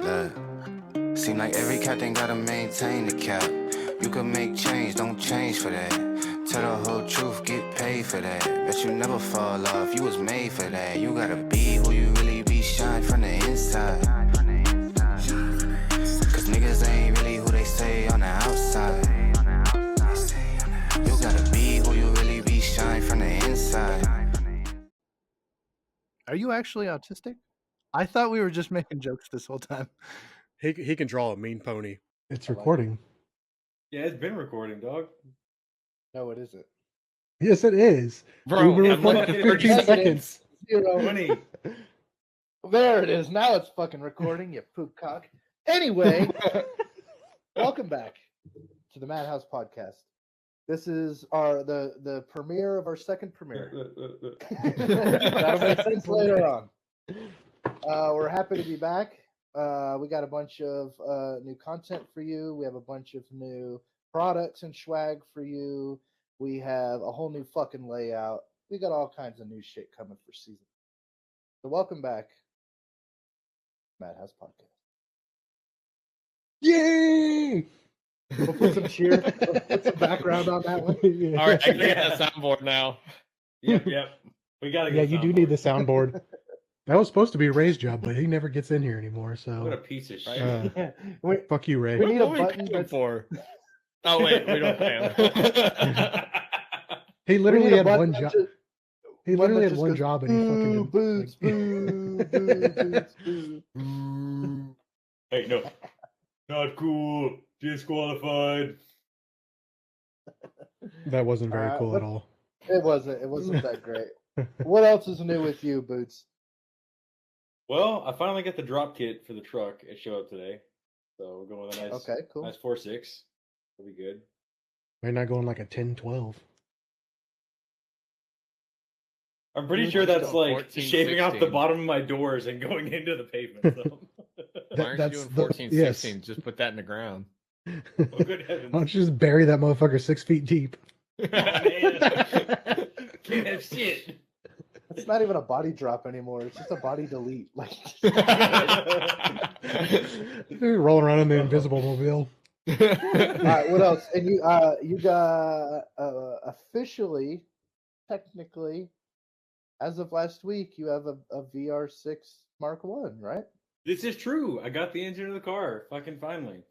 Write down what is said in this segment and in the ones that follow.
Look, seem like every captain gotta maintain the cap. You could make change, don't change for that. Tell the whole truth, get paid for that. Bet you never fall off, you was made for that. You gotta be who you really be, shine from the inside. Cause niggas ain't really who they say on the outside. You gotta be who you really be, shine from the inside. Are you actually autistic? I thought we were just making jokes this whole time. He can draw a mean pony. It's recording. Yeah, it's been recording, dog. No, it isn't. Yes, it is. Bro, we were I'm recording looking for at 15 it. seconds. 20. There it is. Now it's fucking recording, you poop cock. Anyway, welcome back to the Madhouse Podcast. This is the premiere of our second premiere. That'll make sense later on. We're happy to be back. We got a bunch of new content for you. We have a bunch of new products and swag for you. We have a whole new fucking layout. We got all kinds of new shit coming for season. So welcome back, Madhouse Podcast. Yay! We'll put some cheer, put some background on that one. Yeah. All right, I can get the soundboard now. Yep. We gotta Yeah, get you do need the soundboard. That was supposed to be Ray's job, but he never gets in here anymore. What So a piece of shit. Yeah. We, fuck you, Ray. we need a What are we button paying that's for? Oh wait, we don't pay him. He we literally need a had button one that job. just- He one literally that had just one goes, job, and he fucking boo, didn't, boots, boo, boo. Hey, no. Not cool. Disqualified. that wasn't very Alright, cool what- at all. It wasn't that great. What else is new with you, Boots? Well, I finally got the drop kit for the truck. It showed up today. So we're going with a nice, Okay, cool. nice 4.6. That'll be good. Why not going like a 10-12? I'm pretty Dude, sure let's that's go like 14, shaving off the 16. bottom of my doors and going into the pavement. So. Why aren't you That's doing the- 14, yes. 16? Just put that in the ground. Oh, good heavens. Why don't you just bury that motherfucker 6 feet deep? Oh, man. Can't have shit. It's not even a body drop anymore. It's just a body delete. Like, Rolling around in the invisible mobile. all right, what else? And you got officially, technically, as of last week, you have a VR6 Mark One, right? This is true. I got the engine of the car. Fucking finally.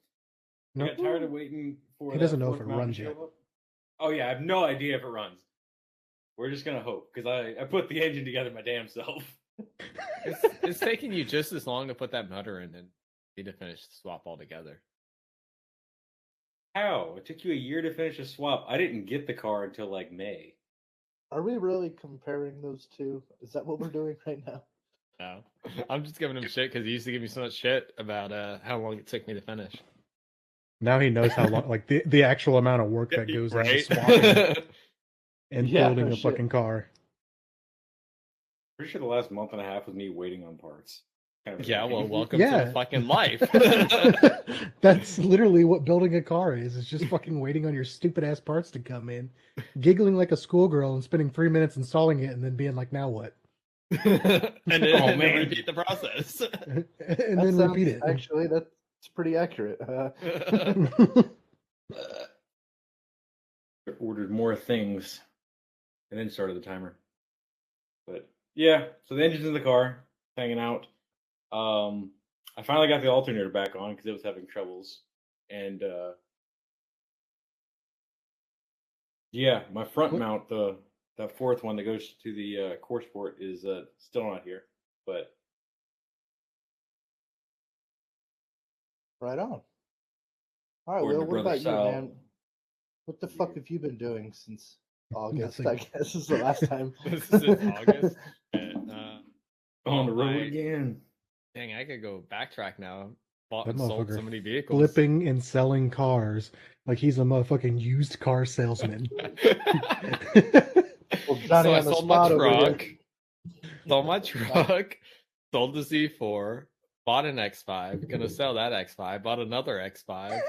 I No, got tired of waiting for He that doesn't know if fourth it mount to runs show yet. up. Oh yeah, I have no idea if it runs. We're just gonna hope because I put the engine together my damn self. it's taking you just as long to put that motor in and need to finish the swap altogether. How? It took you a year to finish a swap. I didn't get the car until like May. Are we really comparing those two? Is that what we're doing right now? No, I'm just giving him shit because he used to give me so much shit about how long it took me to finish. Now he knows how long, like the actual amount of work that goes into swapping and Yeah, building no a shit. fucking car. Pretty sure the last month and a half was me waiting on parts. Kind of Yeah, well, annoying. welcome to Yeah. the fucking life. That's literally what building a car is. It's just fucking waiting on your stupid ass parts to come in, giggling like a schoolgirl and spending 3 minutes installing it and then being like, now what? and then, Oh, and then man. repeat the process. And That then sounds- repeat it. Actually, that's pretty accurate. Ordered more things and then started the timer. But yeah, so the engine's in the car, hanging out. I finally got the alternator back on because it was having troubles. And yeah, my front What? mount, that fourth one that goes to the core sport is still not here. But Right on. All right, Or Will, the what brother about you, Sal. man? What the fuck have you been doing since August? Nothing. I guess is the last time. This is in August. And, on the road I- again. Dang, I could go backtrack now. Bought That and sold motherfucker so many vehicles. Flipping and selling cars like he's a motherfucking used car salesman. Well, Johnny so I on the sold my spot over here. truck. Sold my truck. Sold the Z4. Bought an X5. Gonna sell that X5. Bought another X5.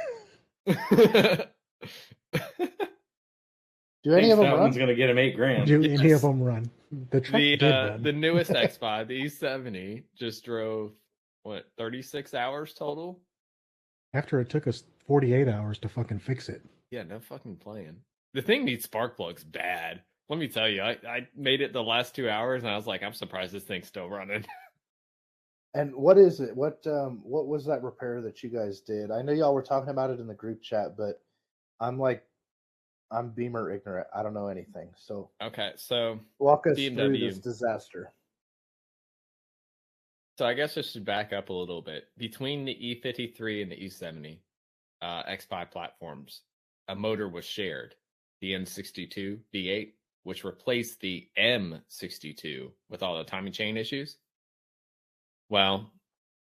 Do any of them that run? one's gonna get him $8,000. Do any of them run? The truck did run. the newest X5, the E70, just drove what 36 hours total. After it took us 48 hours to fucking fix it. Yeah, no fucking playing. The thing needs spark plugs bad. Let me tell you, I made it the last 2 hours, and I was like, I'm surprised this thing's still running. And what is it? What was that repair that you guys did? I know y'all were talking about it in the group chat, but I'm Beamer ignorant. I don't know anything. So Okay, so walk us through BMW. this disaster. So I guess I should back up a little bit. Between the E53 and the E70 X5 platforms, a motor was shared, the N62 V8, which replaced the M62 with all the timing chain issues. Well,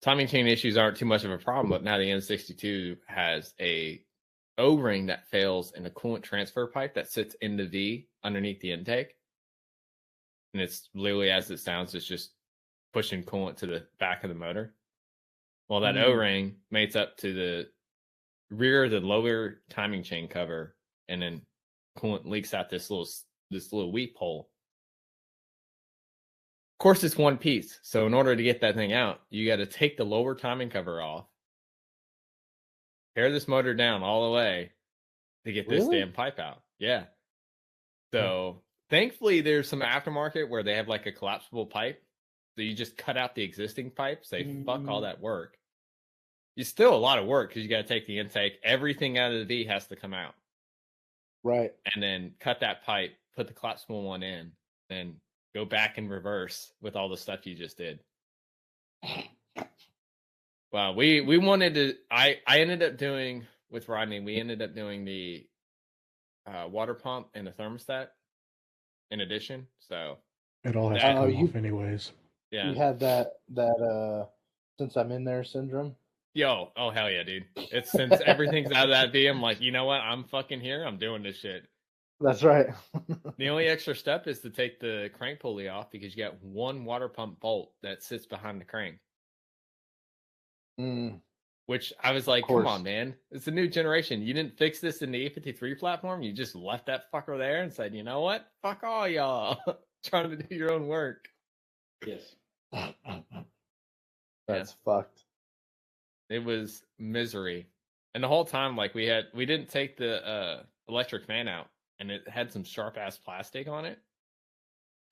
timing chain issues aren't too much of a problem, but now the N62 has a O-ring that fails in a coolant transfer pipe that sits in the V underneath the intake. And it's literally as it sounds, it's just pushing coolant to the back of the motor. Well, that O-ring mates up to the rear of the lower timing chain cover, and then coolant leaks out this little weep hole. Of course, it's one piece. So in order to get that thing out, you got to take the lower timing cover off, tear this motor down all the way to get this damn pipe out. Yeah. So thankfully, there's some aftermarket where they have like a collapsible pipe. So you just cut out the existing pipe, say, fuck all that work. It's still a lot of work because you got to take the intake. Everything out of the V has to come out. Right. And then cut that pipe, put the collapsible one in, then go back in reverse with all the stuff you just did. Wow, we wanted to. I ended up doing with Rodney. We ended up doing the water pump and the thermostat in addition. So It all has That- to come you- off anyways. yeah, You had that since I'm in there syndrome. yo, oh hell yeah, dude! It's since everything's out of that V, I'm like, you know what? I'm fucking here. I'm doing this shit. That's right. The only extra step is to take the crank pulley off because you got one water pump bolt that sits behind the crank. Which I was like, come course. on, man. It's a new generation. You didn't fix this in the E53 platform. You just left that fucker there and said, you know what? Fuck all y'all. Trying to do your own work. Yes. That's fucked. It was misery. And the whole time, like we didn't take the electric fan out, and it had some sharp ass plastic on it.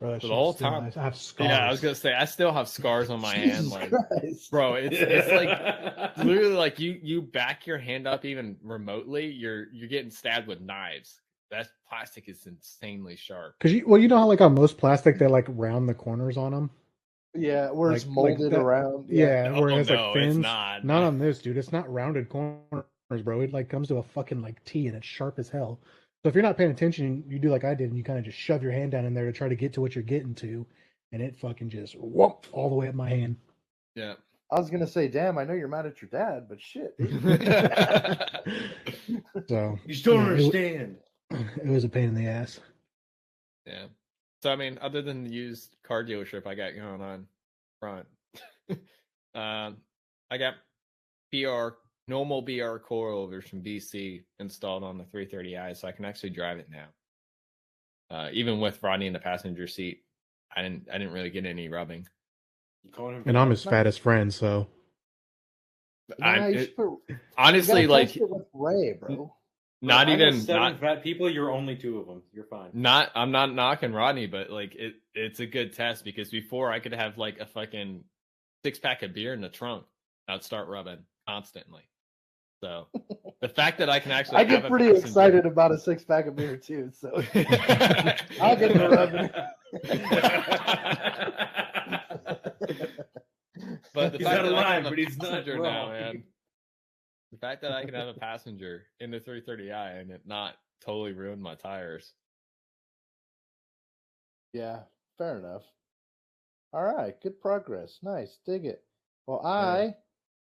Bro, that So the shit's whole still time- nice. I have scars. Yeah, I was gonna say I still have scars on my hand. Jesus Like, Christ. bro, it's like literally like you back your hand up even remotely, you're getting stabbed with knives. That plastic is insanely sharp. Because you know how like on most plastic they like round the corners on them. Yeah, where it's Like molded that- around. Yeah, No, where it has no, like it's fins. not. Not on this, dude. It's not rounded corners, bro. It like comes to a fucking like T and it's sharp as hell. So if you're not paying attention, you do like I did, and you kind of just shove your hand down in there to try to get to what you're getting to, and it fucking just whoop all the way up my hand. Yeah. I was gonna say, damn, I know you're mad at your dad, but shit. So You still don't yeah, understand. It was a pain in the ass. Yeah. So I mean, other than the used car dealership I got going on front, I got normal BR coilovers from BC installed on the 330i, so I can actually drive it now. Even with Rodney in the passenger seat, I didn't really get any rubbing. You calling him And I'm his fattest friend, so Nah, you should put- you Honestly, gotta like test it with Ray, bro. not I know even 7 not fat people. You're only 2 of them. You're fine. I'm not knocking Rodney, but like it's a good test because before I could have like a fucking 6-pack of beer in the trunk, I'd start rubbing constantly. So the fact that I can actually I have get a pretty passenger- excited about a 6-pack of beer too. So I'll get the rubbing. But the He's fact not that I alive, can have a but he's not passenger now, wrong. man. The fact that I can have a passenger in the 330i and it not totally ruin my tires. Yeah, fair enough. All right, good progress. Nice, dig it. Well, I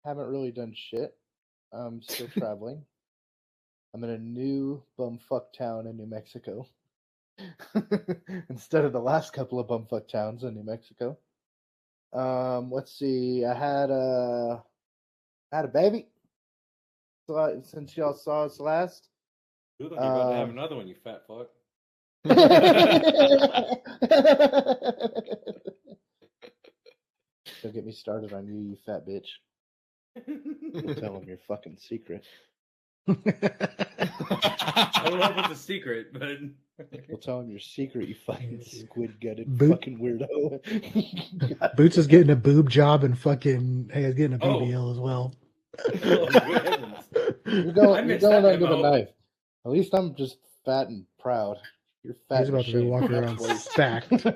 haven't really done shit. I'm still traveling. I'm in a new bumfuck town in New Mexico. Instead of the last couple of bumfuck towns in New Mexico. Let's see. I had a baby. So since y'all saw us last. You're about to have another one, you fat fuck. Don't get me started on you, you fat bitch. Tell them your fucking secret. I don't know if it's a secret, but We'll tell them your secret, you fucking squid gutted Boot- fucking weirdo. God Boots is getting a boob job and fucking hey, is getting a Oh. BBL as well. oh, good heavens. You're I going missed under that the memo. knife. At least I'm just fat and proud. You're fat He's and about to be ashamed. walking That's around worse. stacked.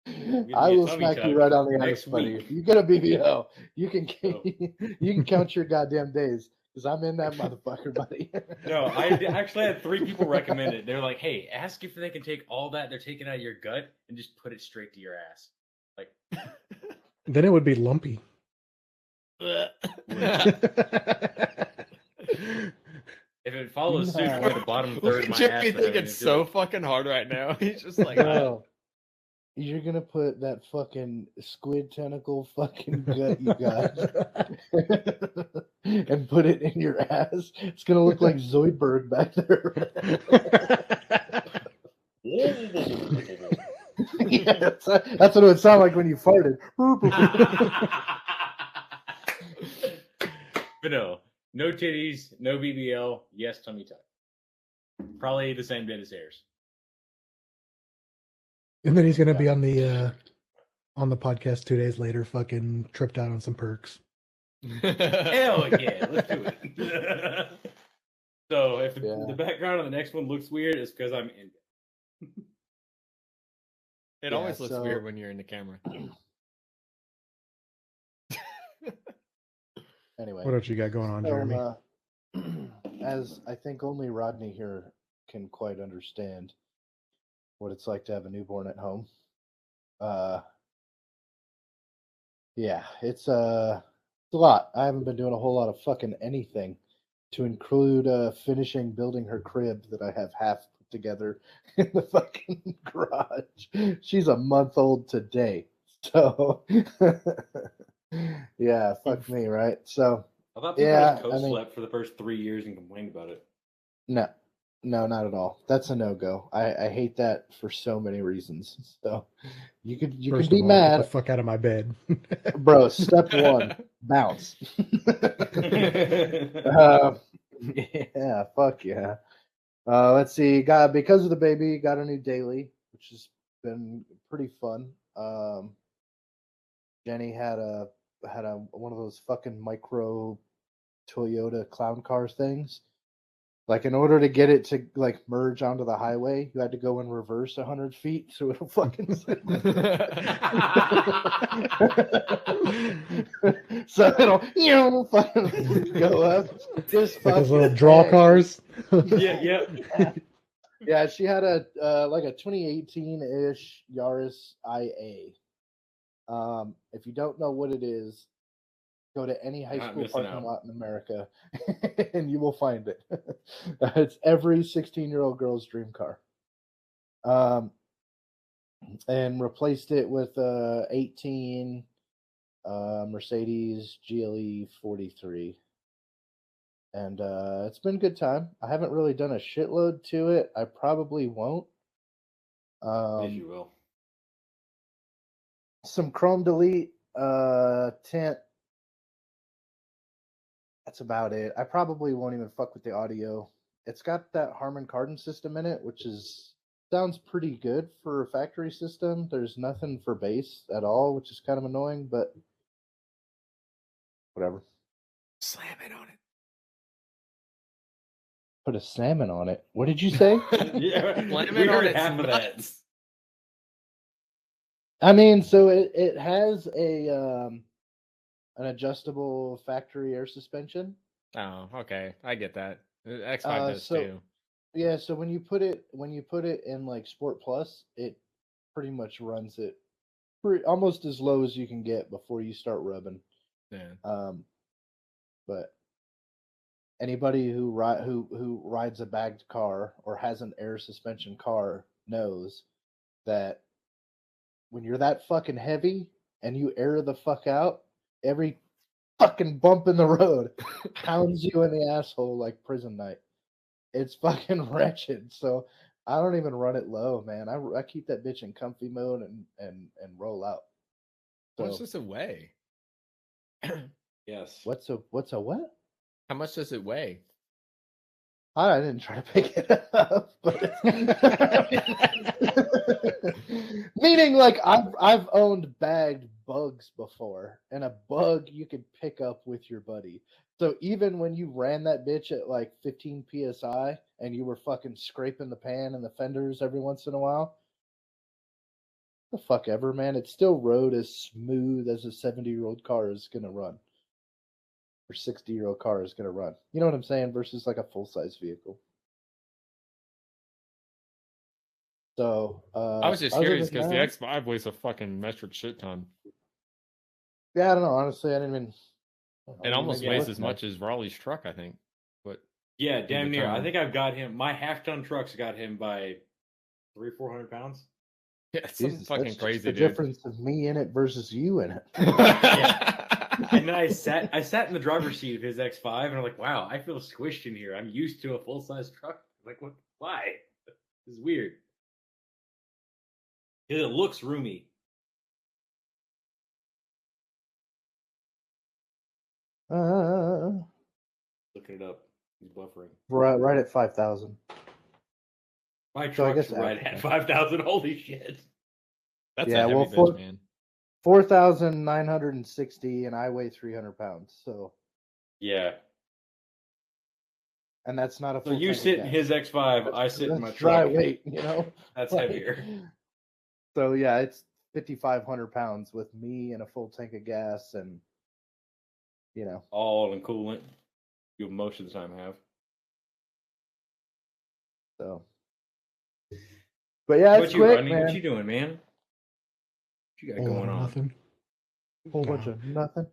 I me a will tummy smack tuck you right on the next eyes, buddy. week. If you get a BBL, you can Oh. you can count your goddamn days because I'm in that motherfucker, buddy. No, I actually had 3 people recommend it. They're like, "Hey, ask if they can take all that they're taking out of your gut and just put it straight to your ass." Like, Then it would be lumpy. if it follows suit No. for the bottom Look third at of my Chippy ass, would have thinking anything to do so with it. fucking hard right now. He's just like, Bro, you're gonna put that fucking squid tentacle fucking gut you got and put it in your ass. It's gonna look like Zoidberg back there. Yeah, that's what it would sound like when you farted. But no titties, no BBL, yes tummy tuck. Probably the same bit as hairs. And then he's gonna be on the podcast 2 days later, fucking tripped out on some perks. Hell yeah, let's do it. So if Yeah. the background on the next one looks weird, it's because I'm in it. It Yeah, always looks so- weird when you're in the camera. Anyway, What else you got going on, Jeremy? As I think only Rodney here can quite understand what it's like to have a newborn at home. Yeah, it's a lot. I haven't been doing a whole lot of fucking anything to include finishing building her crib that I have half put together in the fucking garage. She's a month old today. So yeah, fuck me, right? So I thought people Yeah, just I mean- co-slept for the first 3 years and complained about it. no, not at all. That's a no-go. I hate that for so many reasons. So you First can of be all, get the mad, fuck out of my bed. bro. Step one, bounce. Yeah, fuck yeah. Let's see. Because of the baby, got a new daily, which has been pretty fun. Jenny had a one of those fucking micro Toyota clown car things. Like in order to get it to like merge onto the highway, you had to go in reverse 100 feet so it'll fucking. So it'll fucking go up. Just Like those fucking little draw bang. cars. yeah. Yeah, she had a like a 2018-ish Yaris IA. If you don't know what it is, go to any high Not school missing parking out. lot in America, and you will find it. It's every 16-year-old girl's dream car. And replaced it with 18 Mercedes GLE 43. And it's been a good time. I haven't really done a shitload to it. I probably won't. Yes, you will. Some chrome delete, tint. That's about it. I probably won't even fuck with the audio. It's got that Harman Kardon system in it, which sounds pretty good for a factory system. There's nothing for bass at all, which is kind of annoying, but whatever. Slam it on it. Put a salmon on it. What did you say? Yeah, Slam we it on heard its half of that. nuts. I mean, so it has an adjustable factory air suspension. Oh, okay. I get that. X5 does so- too. Yeah, so when you put it in like Sport Plus, it pretty much runs it almost as low as you can get before you start rubbing. Yeah. But anybody who rides a bagged car or has an air suspension car knows that when you're that fucking heavy and you air the fuck out, every fucking bump in the road pounds you in the asshole like prison night. It's fucking wretched. So I don't even run it low, man. I keep that bitch in comfy mode and roll out. How much So does it weigh? Yes. what's a what? How much does it weigh? I didn't try to pick it up, but meaning like I've owned bagged bugs before, and a bug you could pick up with your buddy. So even when you ran that bitch at like 15 psi and you were fucking scraping the pan and the fenders every once in a while, the fuck ever, man, it still rode as smooth as a 70-year-old car is gonna run, or 60-year-old car is gonna run. You know what I'm saying? Versus like a full size vehicle. So I was just other curious than because the that- X5 weighs a fucking metric shit ton. yeah, I don't know. Honestly, I didn't even. It almost yeah, weighs what's as much as Raleigh's truck, I think. But Yeah, damn the near. I time. think I've got him. My half-ton truck's got him by 300-400 pounds. yeah, it's some Jesus, fucking that's just crazy the dude. difference of me in it versus you in it. And then I sat in the driver's seat of his X5, and I'm like, wow, I feel squished in here. I'm used to a full-size truck. Like, what? Why? This is weird. 'Cause it looks roomy. Looking it up. He's buffering. Right at 5,000. My So I truck's guess right after at that. 5,000. Holy shit. That's Yeah, a heavy well, bitch, man. 4,960, and I weigh 300 pounds. So, Yeah. and that's not a So full. you tank of sit in gas. his X5, I That's- sit in my that's dry truck. weight, you know. That's Like, heavier. So yeah, it's 5,500 pounds with me and a full tank of gas, and you know. All in coolant. You most of the time have. So, but yeah, What it's you, quick, Rodney? man. What you doing, man? What you got Whole lot going of on? nothing. Whole bunch No. of nothing.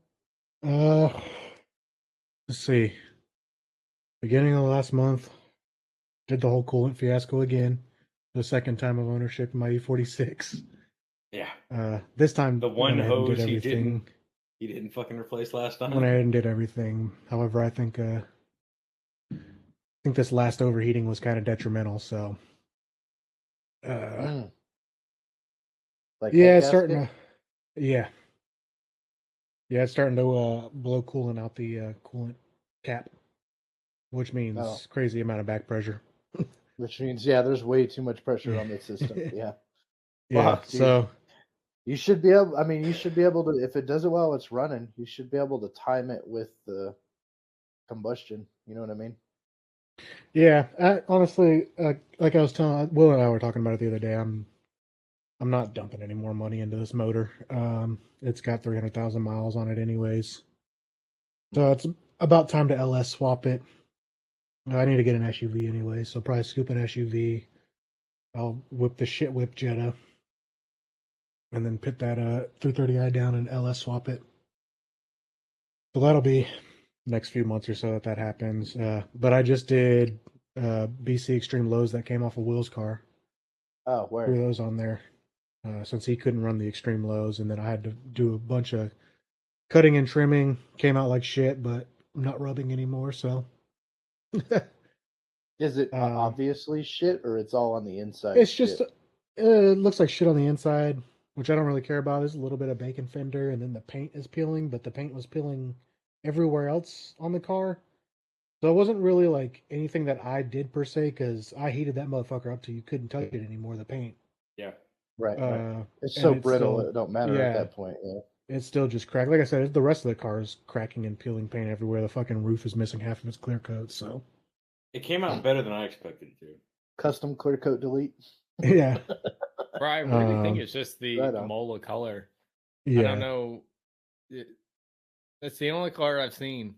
Let's see. Beginning of last month, did the whole coolant fiasco again. The second time of ownership in my E46. Yeah. This time The I one went ahead and hose did he everything. didn't fucking replace last I time. went ahead and did everything. However, I think this last overheating was kind of detrimental. So, Like yeah, head it's starting gasket? to, yeah, it's starting to blow coolant out the coolant cap, which means Oh. crazy amount of back pressure. Which means, yeah, there's way too much pressure on the system. Yeah. Yeah, Fuck, dude. so You should be able, I mean, you should be able to, if it does it while it's running, you should be able to time it with the combustion. You know what I mean? yeah, honestly, like I was telling Will and I were talking about it the other day. I'm not dumping any more money into this motor. It's got 300,000 miles on it, anyways. So it's about time to LS swap it. I need to get an SUV anyway, so probably scoop an SUV. I'll whip the shit whip Jetta, and then put that 330i down and LS swap it. So that'll be next few months or so that happens. But I just did BC Extreme Lows that came off of Will's car. Oh, Threw where? those on there since he couldn't run the Extreme Lows, and then I had to do a bunch of cutting and trimming. Came out like shit, but I'm not rubbing anymore, so. Is it Um, obviously shit, or it's all on the inside? It's just shit? it looks like shit on the inside, which I don't really care about. There's a little bit of bacon fender, and then the paint is peeling, but the paint was peeling everywhere else on the car. So it wasn't really like anything that I did per se, because I heated that motherfucker up till you couldn't touch it anymore. The paint, Yeah. Right. It's and so it's brittle, still- it don't matter yeah. at that point. Yeah. it's still just cracked. Like I said, the rest of the car is cracking and peeling paint everywhere. The fucking roof is missing half of its clear coat. So It came out better than I expected it to. Custom clear coat delete. yeah, Bro, I really think Um, it's just the right on. Mola color. yeah. I don't know. That's the only car I've seen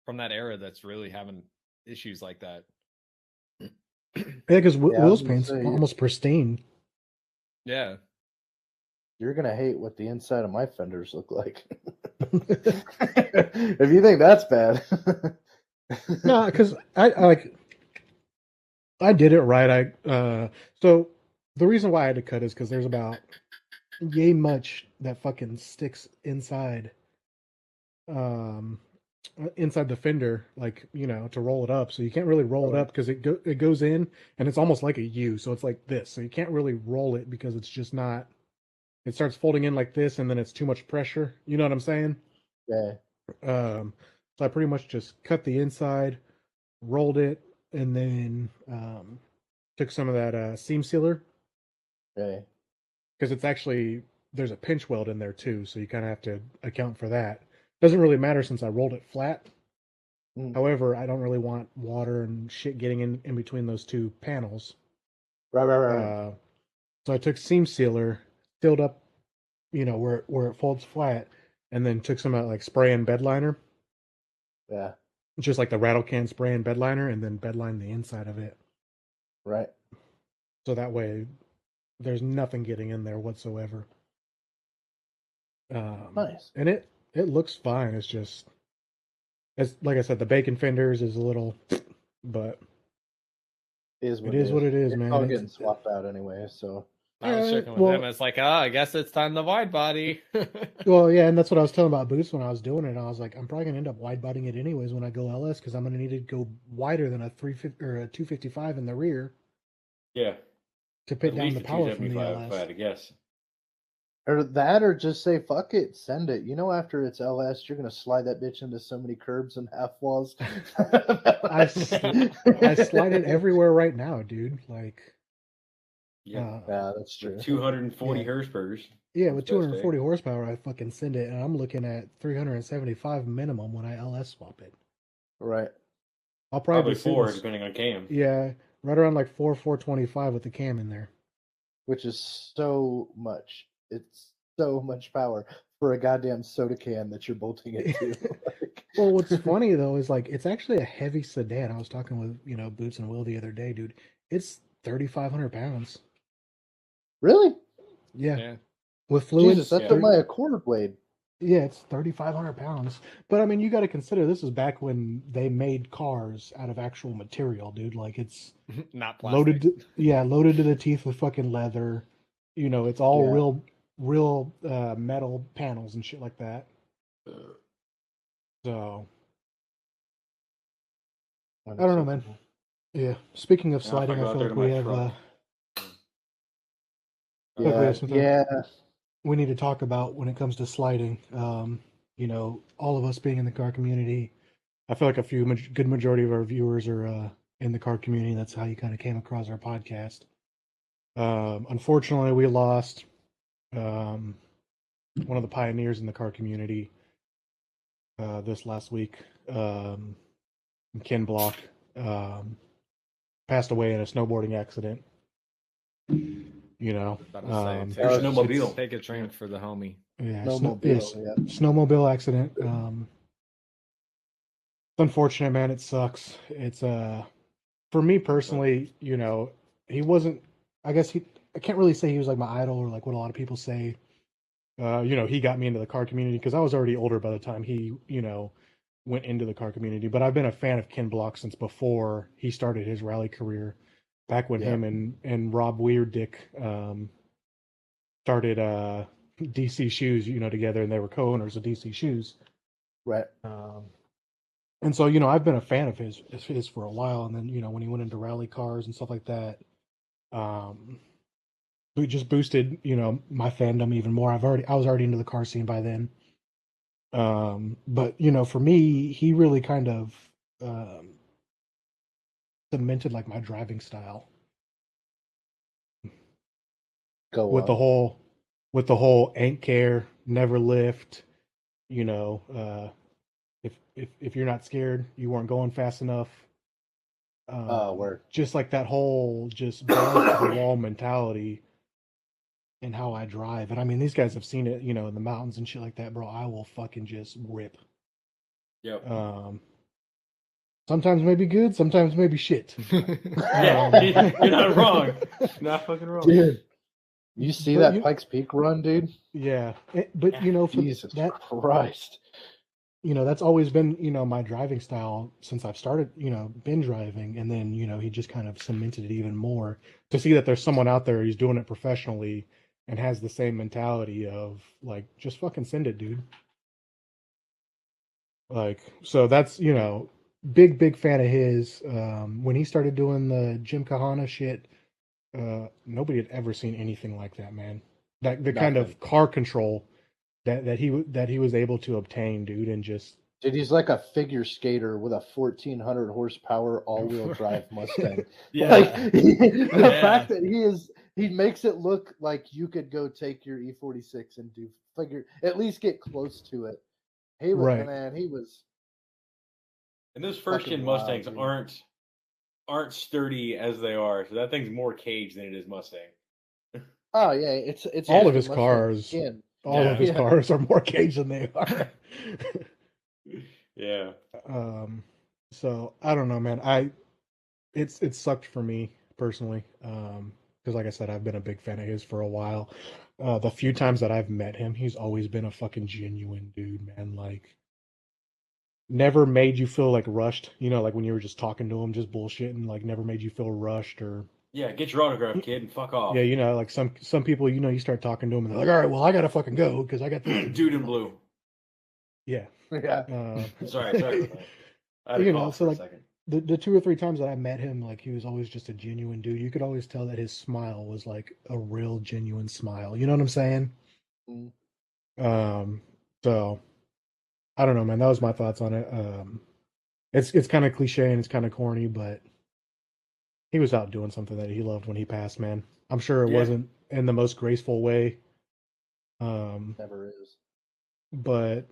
from that era that's really having issues like that. Yeah, because Yeah, I was Will's gonna paint's say, almost pristine. Yeah. You're gonna hate what the inside of my fenders look like. If you think that's bad. No, because I did it right. So the reason why I had to cut is because there's about yay much that fucking sticks inside inside the fender, like, to roll it up. So you can't really roll it up because it goes in and it's almost like a U, so it's like this. So you can't really roll it because it's just not it starts folding in like this, and then it's too much pressure. You know what I'm saying? Yeah. So I pretty much just cut the inside, rolled it, and then took some of that seam sealer Yeah. because it's actually there's a pinch weld in there too, so you kind of have to account for that. Doesn't really matter since I rolled it flat. Mm. However, I don't really want water and shit getting in between those two panels. Right. So I took seam sealer, filled up, where it folds flat, and then took some like spray and bed liner, Yeah. just like the rattle can spray and bed liner, and then bed line the inside of it. Right. So that way, there's nothing getting in there whatsoever. Nice. And it looks fine. It's just, it's like I said, the bacon fenders is a little, but It it is what it is, It's man. all It's- getting swapped out anyway, so I was Yeah, checking with well- him. It's like, I guess it's time to wide body. Well, yeah, and that's what I was telling about boots when I was doing it. I was like, I'm probably gonna end up wide bodying it anyways when I go LS because I'm gonna need to go wider than a 350 or a 255 in the rear Yeah. to pit At down least the a power from the 275, if I had LS. to guess. or just say fuck it, send it. You know, after it's LS, you're gonna slide that bitch into so many curbs and half walls. I slide it everywhere right now, dude. Like, Yeah. Yeah, that's true. With 240 Yeah. Hurspurs. yeah, on with its best day. 240 horsepower, I fucking send it, and I'm looking at 375 minimum when I LS swap it. Right. I'll Probably be sitting 4, s- depending on cam. Yeah, right around like 425 with the cam in there. Which is so much. It's so much power for a goddamn soda can that you're bolting it to. Like, Well, what's funny though is like it's actually a heavy sedan. I was talking with Boots and Will the other day, dude. It's 3,500 pounds. really? Yeah, Yeah. with fluids. Jesus, that's yeah. what my Accord weighed. Yeah, it's 3,500 pounds. But I mean, you got to consider this is back when they made cars out of actual material, dude. Like it's Not plastic. loaded, loaded to the teeth with fucking leather. It's all Yeah. real metal panels and shit like that. So I don't know, man. Yeah. Speaking of Yeah, I'll sliding, go I out feel there like to we my have truck. Hopefully Yeah, that's something- yeah. we need to talk about when it comes to sliding. All of us being in the car community, I feel like good majority of our viewers are in the car community. That's how you kind of came across our podcast. Unfortunately, we lost one of the pioneers in the car community this last week. Ken Block passed away in a snowboarding accident. About to say, um, take, Oh, snowmobile. take a drink for the homie. yeah, Snowmobile, yeah. snowmobile accident. It's unfortunate, man. It sucks. It's for me personally, he wasn't. I guess I can't really say he was like my idol or like what a lot of people say. He got me into the car community because I was already older by the time he, went into the car community. But I've been a fan of Ken Block since before he started his rally career. Back when Yeah. him and Rob Weirdick started DC Shoes, together, and they were co-owners of DC Shoes. Right. And so, I've been a fan of his for a while. And then, when he went into rally cars and stuff like that, we just boosted, my fandom even more. I was already into the car scene by then. But for me, he really kind of cemented like my driving style Go with the on. whole ain't care, never lift, if you're not scared, you weren't going fast enough. Word. Just like that whole just balls to the wall mentality and how I drive. And I mean, these guys have seen it, in the mountains and shit like that, bro. I will fucking just rip. Yep. Sometimes maybe good, sometimes maybe shit. Yeah, you're not wrong. Not fucking wrong. Dude, you see But that you- Pikes Peak run, dude? Yeah. But for Jesus that, Christ. that's always been, my driving style since I've started, been driving. And then, he just kind of cemented it even more to see that there's someone out there who's doing it professionally and has the same mentality of like, just fucking send it, dude. Like, so that's, big fan of his. When he started doing the Jim Kahana shit, nobody had ever seen anything like that, man. that the kind Nothing. of car control that he was able to obtain, dude, and just Dude, he's like a figure skater with a 1,400 horsepower all-wheel drive Mustang. Yeah. Like the Yeah. fact that he makes it look like you could go take your E46 and at least get close to it. He was, Right. man, he was. And those first Fucking gen wild, Mustangs dude. aren't sturdy as they are. So that thing's more cage than it is Mustang. Oh yeah, it's All just of a his Mustang cars, skin. all Yeah. of his Yeah. cars are more cage than they are. Yeah. So I don't know, man. It sucked for me personally. Because like I said, I've been a big fan of his for a while. The few times that I've met him, he's always been a fucking genuine dude, man. Like, never made you feel like rushed. You know, like when you were just talking to him, just bullshitting. Like, never made you feel rushed or Yeah, get your autograph, kid, and fuck off. yeah, you know, like some people, you know, you start talking to them and they're like, all right, well, I gotta fucking go because I got this. to do." Dude in blue. Yeah. Yeah. Sorry about that. I had a You know, cough so for like a second. the 2 or 3 times that I met him, like he was always just a genuine dude. You could always tell that his smile was like a real genuine smile. You know what I'm saying? Mm. So I don't know, man. That was my thoughts on it. It's kind of cliche and it's kind of corny, but he was out doing something that he loved when he passed, man. I'm sure it Yeah. wasn't in the most graceful way. Never is. But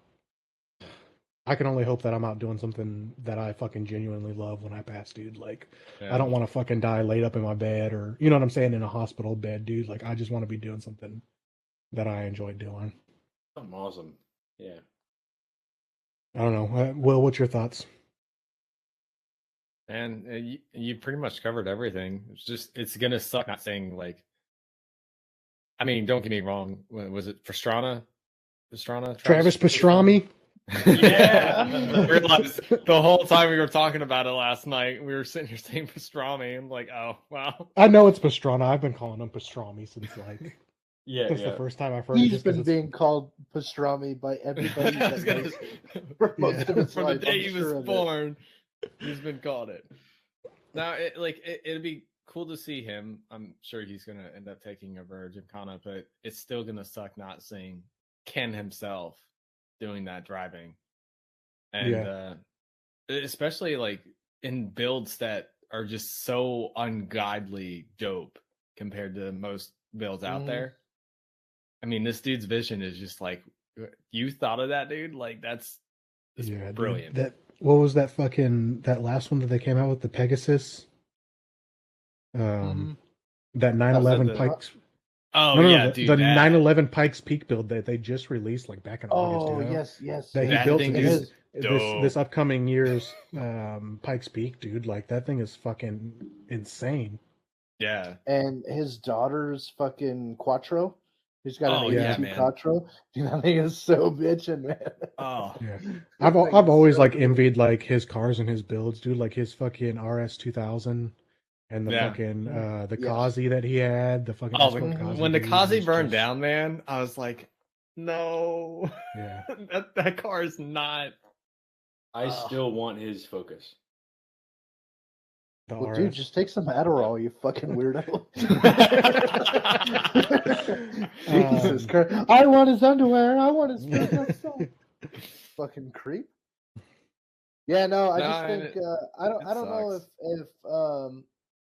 I can only hope that I'm out doing something that I fucking genuinely love when I pass, dude. Like, I don't want to fucking die laid up in my bed or, you know what I'm saying, in a hospital bed, dude. Like, I just want to be doing something that I enjoy doing. Something awesome. Yeah. I don't know. Will, what's your thoughts? And you pretty much covered everything. It's gonna suck not saying like. I mean, don't get me wrong. Was it Pastrana? Travis Pastrami? Yeah. I realized the whole time we were talking about it last night, we were sitting here saying pastrami. I'm like, oh wow. I know it's Pastrana. I've been calling him Pastrami since like Yeah, since yeah. the first time I've heard it. He's Just 'cause been it's- being called pastrami by everybody I was that gonna knows say, for most of his from the life. day I'm he sure was of it. born, he's been called it. Now, it'd be cool to see him. I'm sure he's gonna end up taking a Virgin Kana, but it's still gonna suck not seeing Ken himself doing that driving, and especially like in builds that are just so ungodly dope compared to most builds out Mhm. there. I mean, this dude's vision is just like, you thought of that, dude? Like that's yeah, dude, brilliant. what was that last one that they came out with, the Pegasus? Mhm. That 911 the- Pikes. Oh No, yeah, the, dude. the that- 911 Pikes Peak build that they just released like back in August. Oh You know? yes. That he That built thing It is is. dope. this upcoming year's Pikes Peak, dude. Like that thing is fucking insane. Yeah. And his daughter's fucking Quattro. He's got Oh, an yeah, AT man. Quattro. Dude, that thing is so bitchin', man. Oh. Yeah, That thing I've is always so like cool. envied like his cars and his builds, dude. Like his fucking RS 2000 and the Yeah. fucking the Yes. Kazi that he had. The fucking Oh, Escort Kazi, when the dude, Kazi was burned just- down, man, I was like, no. Yeah. that car is not. I still want his Focus. The Well, RS. dude, just take some Adderall, you fucking weirdo. Jesus Christ. I want his underwear. I want his fucking fucking creep. Yeah, no, I No, just and think I don't know sucks.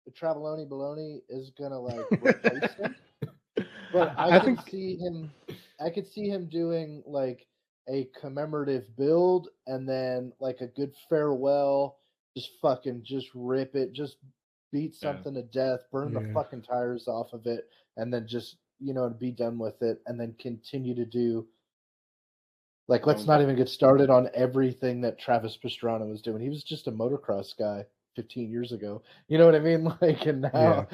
if Traveloni Baloney is gonna like replace him. But I could see him doing like a commemorative build and then like a good farewell, just rip it, just beat Yeah. something to death, burn the Yeah. fucking tires off of it, and then just, be done with it, and then continue to do like, let's not even get started on everything that Travis Pastrana was doing. He was just a motocross guy 15 years ago. You know what I mean? Like, and now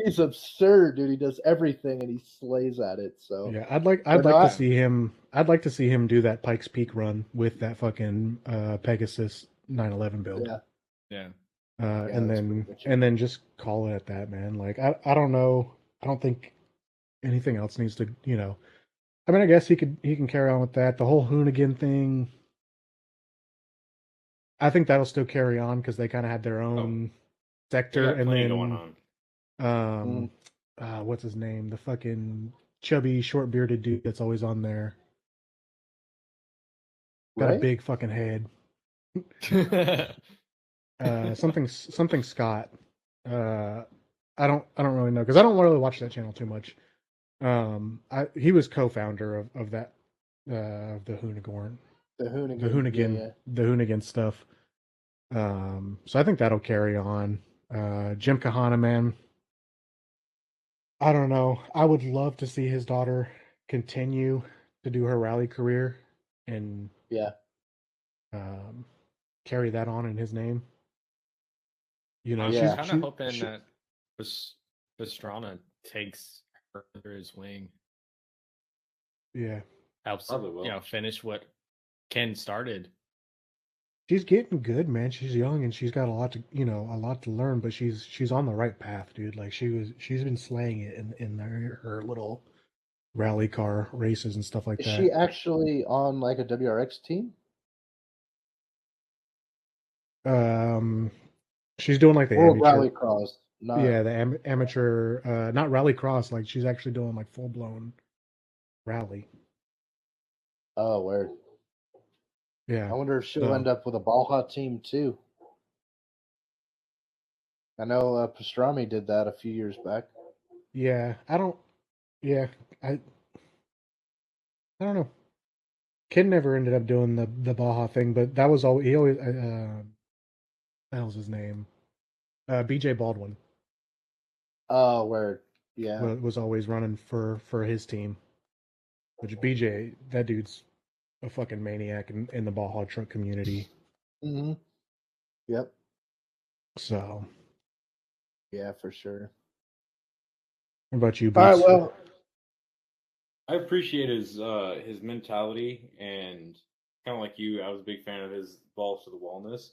he's absurd, dude. He does everything and he slays at it. So Yeah, I'd like But no, to see him. I'd like to see him do that Pikes Peak run with that fucking Pegasus 911 build. yeah. Yeah. And that's then pretty bitchin'. just call it at that, man. Like I don't know. I don't think anything else needs to, I mean, I guess he can carry on with that. The whole Hoonigan thing, I think that'll still carry on because they kind of had their own They sector, got and plenty then going on. what's his name? The fucking chubby, short bearded dude that's always on there. Got a Right? big fucking head. Something Scott. I don't really know because I don't really watch that channel too much. He was co-founder of that the Hoonigan The Hoonigan. the Hoonigan Yeah. the Hoonigan stuff. So I think that'll carry on. Jim Kahana, man. I don't know. I would love to see his daughter continue to do her rally career and Yeah. carry that on in his name. You know, I'm Yeah. kind she- of hoping she- that Pastrana takes her under his wing, yeah, helps Probably will. finish what Ken started. she's getting good, man. She's young and she's got a lot to learn, but she's on the right path, dude. Like she's been slaying it in her little rally car races and stuff like Is that. she actually on like a WRX team? She's doing like the World amateur, Rallycross. Not, yeah, the amateur, not rally cross. Like she's actually doing like full blown rally. Oh, word. Yeah, I wonder if she'll So- end up with a Baja team too. I know Pastrami did that a few years back. yeah. I don't know. Ken never ended up doing the Baja thing, but that was all he always. What the hell's his name? BJ Baldwin Oh, word. Yeah. was always running for his team. Which BJ, that dude's a fucking maniac in the Baja truck community. Mm-hmm. Yep. So, Yeah, for sure. what about you, All right. Boots? Well, I appreciate his mentality, and kind of like you, I was a big fan of his balls to the wallness.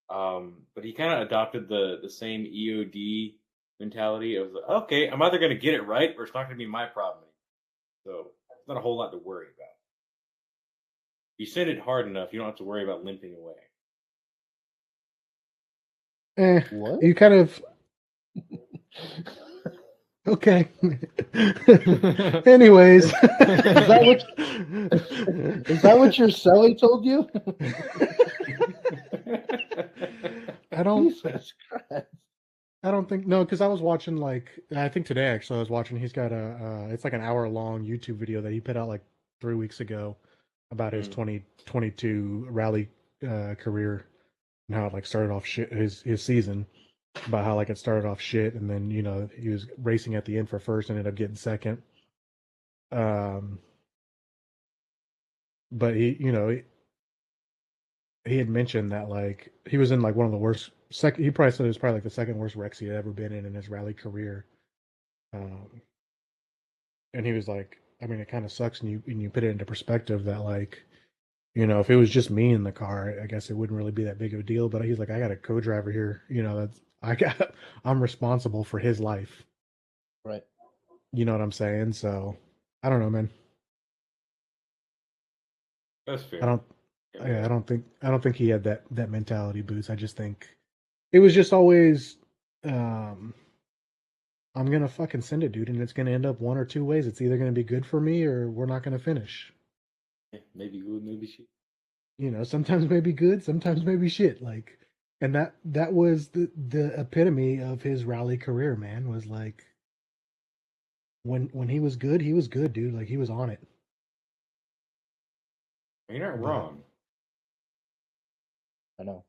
But he kind of adopted the same EOD mentality of okay, I'm either going to get it right or it's not going to be my problem. So it's not a whole lot to worry about. If you send it hard enough, you don't have to worry about limping away. what? You kind of okay. Anyways, Is that what your celly told you? I don't. Jesus Christ. I don't think no, because I was watching I think today actually I was watching. He's got it's like an hour long YouTube video that he put out like 3 weeks ago about his 2022 rally career and how it like started off shit his season, about how like it started off shit and then he was racing at the end for first and ended up getting second. But he had mentioned that like he was in like one of the worst he probably said it was probably like the second worst wrecks he had ever been in his rally career. And he was like, I mean, it kind of sucks and you put it into perspective that like, if it was just me in the car, I guess it wouldn't really be that big of a deal. But he's like, I got a co-driver here, I'm responsible for his life. Right. You know what I'm saying? So I don't know, man. That's fair. I don't think he had that mentality, Boots. I just think it was just always I'm gonna fucking send it, dude, and it's gonna end up one or two ways. It's either gonna be good for me or we're not gonna finish. Maybe good, maybe shit. Sometimes maybe good, sometimes maybe shit. Like, and that was the epitome of his rally career, man. Was like when he was good, dude. Like he was on it. You're not wrong. I know.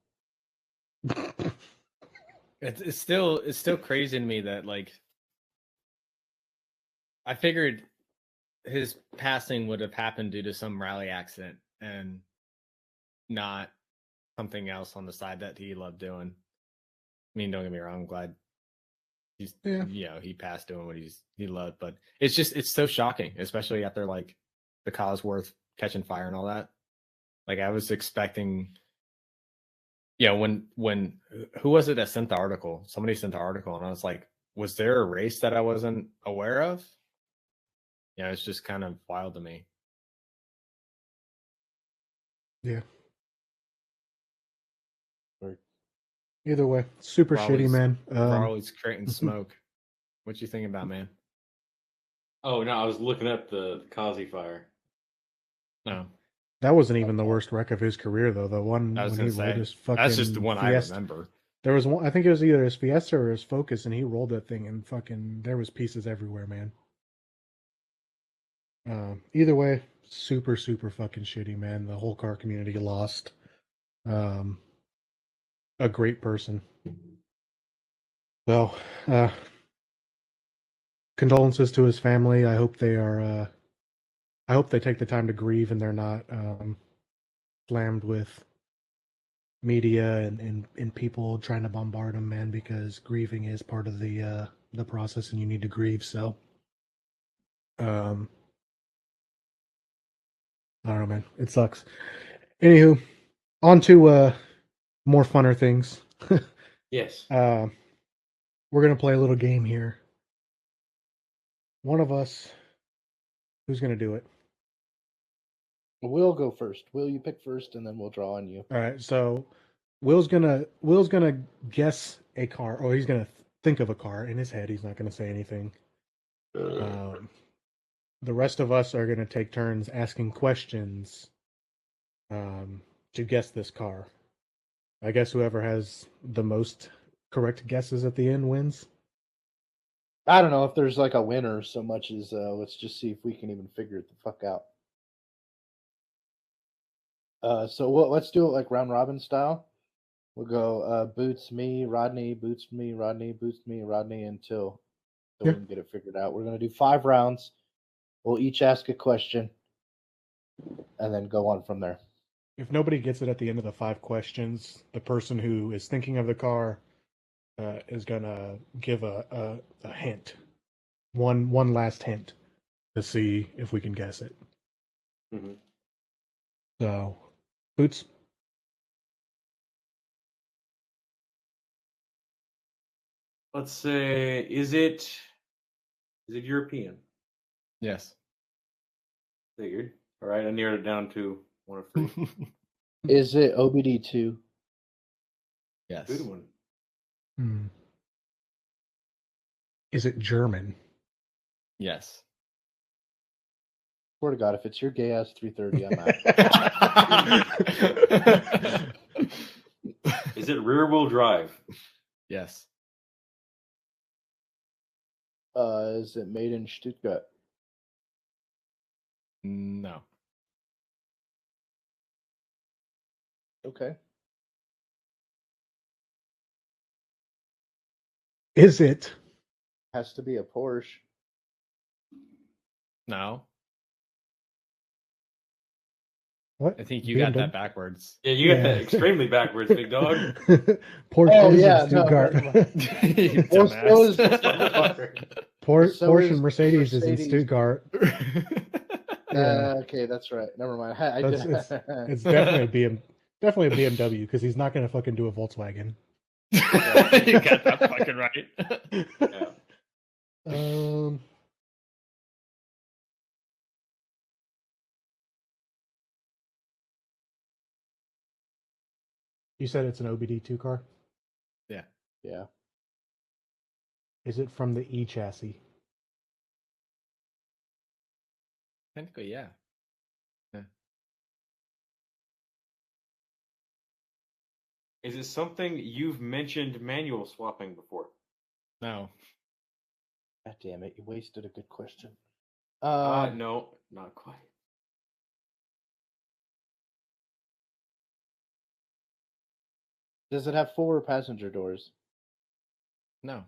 It's still crazy to me that like I figured his passing would have happened due to some rally accident and not something else on the side that he loved doing. I mean, don't get me wrong, I'm glad he's he passed doing what he loved, but it's so shocking, especially after like the Cosworth catching fire and all that. Like I was expecting when who was it that sent the article? Somebody sent the article and I was like, was there a race that I wasn't aware of? Yeah, it's just kind of wild to me. Yeah. Either way, super shitty, Raleigh's- man. Raleigh's creating smoke. What you think about, man? Oh no, I was looking up the Kazi fire. No, That wasn't even the worst wreck of his career, though. The one I was when he gonna rolled say his fucking that's just the one Fiesta. I remember. There was one. I think it was either his Fiesta or his Focus, and he rolled that thing, and fucking there was pieces everywhere, man. Either way, super fucking shitty, man. The whole car community lost um, a great person. So, condolences to his family. I hope they are. I hope they take the time to grieve and they're not slammed with media and people trying to bombard him, man. Because grieving is part of the process, and you need to grieve. So, I don't know, man. It sucks. Anywho, on to more funner things. Yes. We're gonna play a little game here. One of us, who's gonna do it? We'll go first. Will, you pick first, and then we'll draw on you. All right. So Will's gonna guess a car, or he's gonna think of a car in his head. He's not gonna say anything. The rest of us are gonna take turns asking questions to guess this car. I guess whoever has the most correct guesses at the end wins. I don't know if there's like a winner so much as let's just see if we can even figure it the fuck out. So let's do it like round robin style. We'll go boots me, Rodney, boots me, Rodney, boots me, Rodney until we can get it figured out. We're gonna do 5 rounds. We'll each ask a question and then go on from there. If nobody gets it at the end of the 5 questions, the person who is thinking of the car is gonna give a hint, one last hint, to see if we can guess it. Mm-hmm. So, Boots. Let's say, is it European? Yes. Figured. All right, I narrowed it down to 1 of 3. Is it OBD2? Yes. Good one. Is it German? Yes. Swear to God, if it's your gay ass 330, I'm out. Is it rear-wheel drive? Yes. Is it made in Stuttgart? No. Okay. Is it? Has to be a Porsche. No. What? I think you got that backwards. Yeah, you got that extremely backwards, big dog. Porsche Oh, is yeah, in Stuttgart. no, You Well, so is dumbass. So Porsche is and Mercedes is in Mercedes. Stuttgart. Yeah. Okay, that's right. Never mind. I It's, did. it's definitely a BMW because he's not going to fucking do a Volkswagen. You got that fucking right. Yeah. You said it's an OBD2 car? Yeah. Is it from the E chassis? Technically, yeah. Is it something you've mentioned manual swapping before? No. God damn it! You wasted a good question. No, not quite. Does it have 4 passenger doors? No.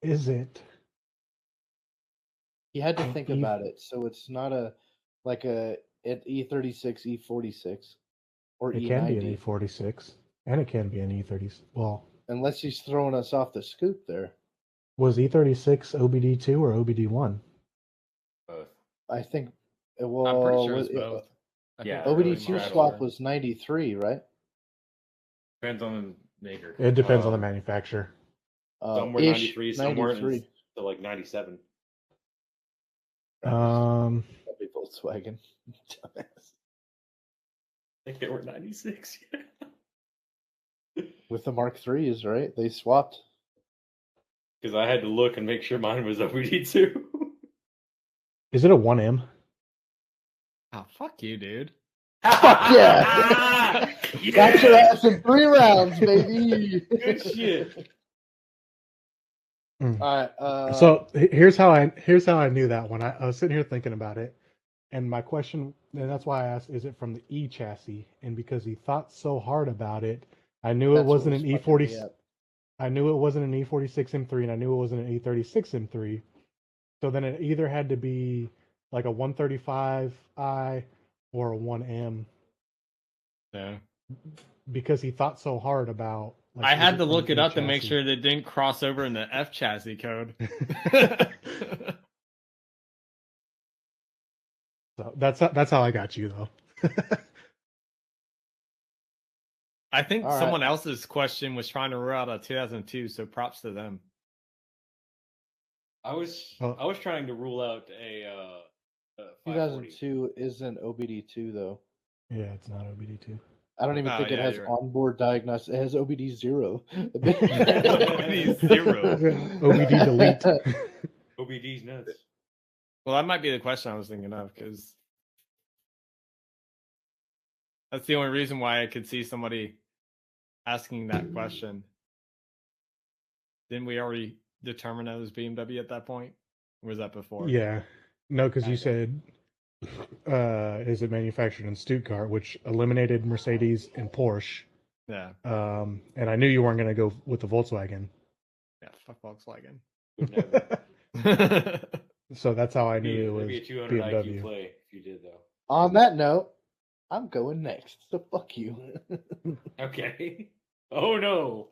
Is it? You had to An think E- about it. So it's not a E36, E46, or It can be an E90. E46, and it can be an E30. Well, Unless he's throwing us off the scoop there. was E36 OBD2 or OBD1? Both. I think. Well, I'm pretty sure was it's both. I Yeah, think really OBD2 straddle swap her. was 93, right? Depends on the maker. It depends on the manufacturer. Some were Ish, 93, some weren't. 93. To like 97. Um, Probably Volkswagen. Dumbass. I think they were 96. With the Mark IIIs, right? They swapped. Because I had to look and make sure mine was OBD2. Is it a 1M? Oh, fuck you, dude. Fuck yeah! Got your ass in 3 rounds, baby. Good shit. All right. So here's how I knew that one. I was sitting here thinking about it, and my question, and that's why I asked, is it from the E chassis? And because he thought so hard about it, I knew it that's what wasn't was an fucking me E40. up. I knew it wasn't an E46 M3, and I knew it wasn't an E36 M3. So then it either had to be like a 135i or a 1M, Yeah. because he thought so hard about. Like, I is had it to from look the it E up to make chassis? sure that it didn't cross over in the F chassis code. So that's how I got you though. I think All right. someone else's question was trying to rule out a 2002, so props to them. I was Oh. trying to rule out a 540. 2002 isn't OBD2 though. Yeah, it's not OBD2. I don't even Oh, think it yeah, has you're right. onboard diagnostics. It has OBD0. OBD zero. OBD delete. OBD's nuts. Well, that might be the question I was thinking of, because that's the only reason why I could see somebody asking that question. Didn't we already determine that it was BMW at that point? Or was that before? Yeah. No, because you Kinda. said, is it manufactured in Stuttgart, which eliminated Mercedes and Porsche. Yeah. And I knew you weren't going to go with the Volkswagen. Yeah, fuck Volkswagen. Would never. So that's how I knew it That'd was be a 200 IQ BMW. play if you did though. On that note, I'm going next. So fuck you. Okay. Oh no.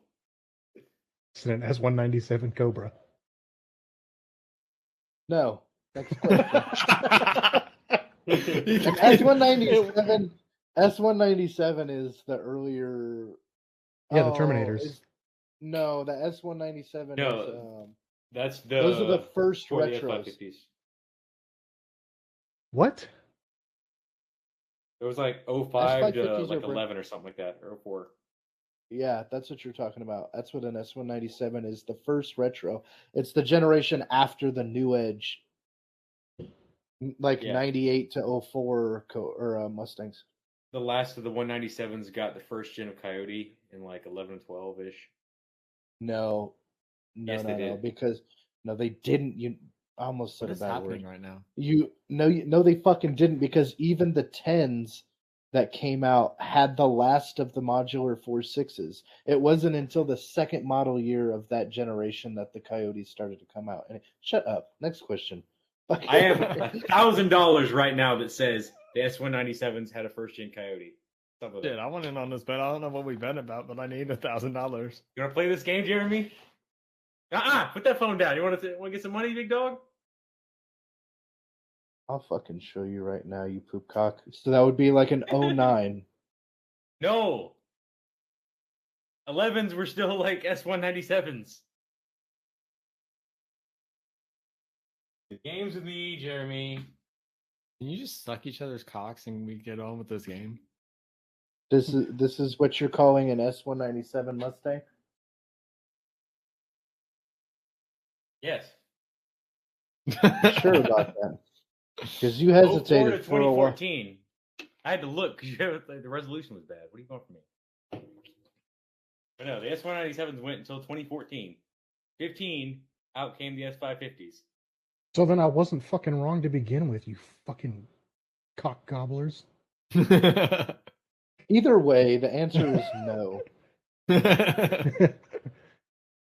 It's an S197 Cobra. No. Next question. S197. S197 is the earlier. Yeah, the Oh, Terminators. No, the S197 No, is. That's the. Those are the first for the retros. F550s. What? It was like 05 to S550s like are 11 or something like that, or 04. Yeah, that's what you're talking about. That's what an S197 is. The first retro. It's the generation after the New Edge. Like Yeah. 98 to 04 Mustangs. The last of the 197s got the first gen of Coyote in like 11 and 12 ish. No, Yes, they did. because no, they didn't. You I almost said What a is bad happening word. right now? No, they fucking didn't, because even the 10s that came out had the last of the modular 4.6s. It wasn't until the second model year of that generation that the Coyotes started to come out. And shut up. Next question. I have $1,000 right now that says the S197s had a first gen Coyote. Something like Shit, that. I went in on this bet. I don't know what we bet about, but I need $1,000. You want to play this game, Jeremy? Put that phone down. You want to get some money, big dog? I'll fucking show you right now, you poop cock. So that would be like an 09. No. 11s were still like S197s. The game's with me, Jeremy. Can you just suck each other's cocks and we get on with this game? This is what you're calling an S197 Mustang? Yes. Sure about that. Because you 04 to hesitated for a while. 2014. I had to look because the resolution was bad. What are you going for me? But no, the S197s went until 2014. 15, out came the S550s. So then I wasn't fucking wrong to begin with, you fucking cock gobblers. Either way, the answer is no.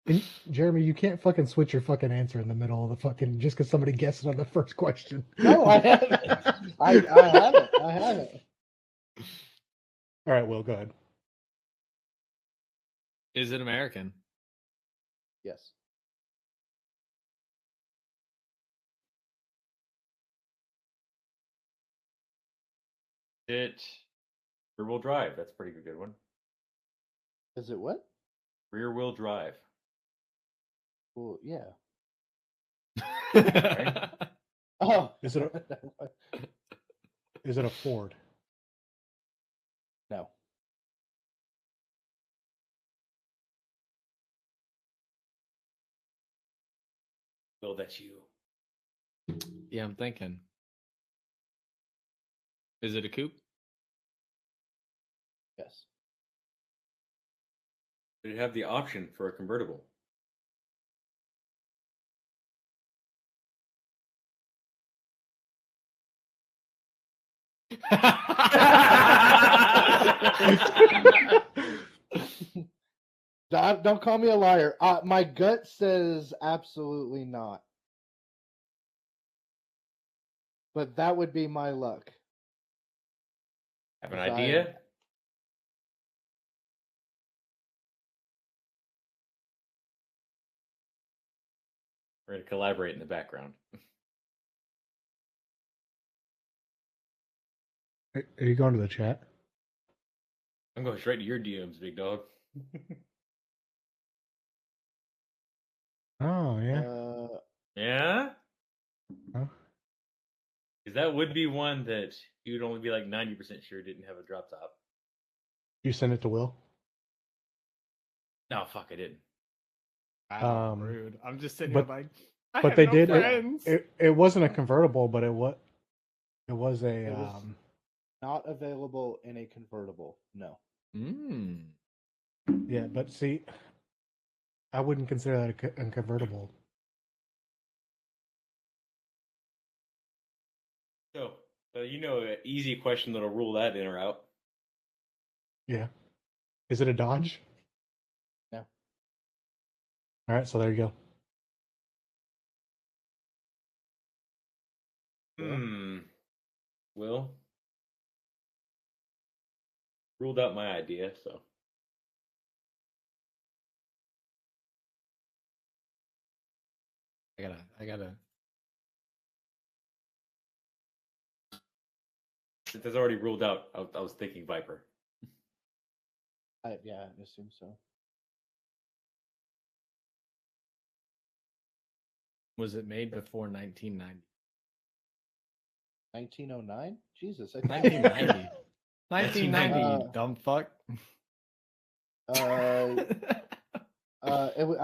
And, Jeremy, you can't fucking switch your fucking answer in the middle of the fucking just because somebody guesses on the first question. No, I haven't. I haven't. I haven't. All right, Will, go ahead. Is it American? Yes. It rear wheel drive. That's a pretty good one. Is it what? Rear wheel drive. Well, yeah. Right? Oh. Is it a Ford? No. Will, that's you. Yeah, I'm thinking. Is it a coupe? Yes. Did it have the option for a convertible? Don't call me a liar. My gut says absolutely not. But that would be my luck. Have an Yes, I- idea? We're gonna collaborate in the background. Are you going to the chat? I'm going straight to your DMs, big dog. Oh yeah. Yeah? Huh? Because that would be one that you'd only be like 90% sure didn't have a drop top. You send it to Will. No, fuck, I didn't. Wow, Um, rude. I'm just sitting but- here like, I but have they no did. friends. It wasn't a convertible, but it was a It was- Not available in a convertible. No. Mm. yeah. But see, I wouldn't consider that a convertible. So, an easy question that'll rule that in or out. Yeah. Is it a Dodge? No. All right, so there you go. Will? Ruled out my idea, so. I gotta. Since it's already ruled out, I was thinking Viper. Yeah, I assume so. Was it made before 1990? 1909? Jesus. I 1990. 1990, Uh, you dumb fuck. I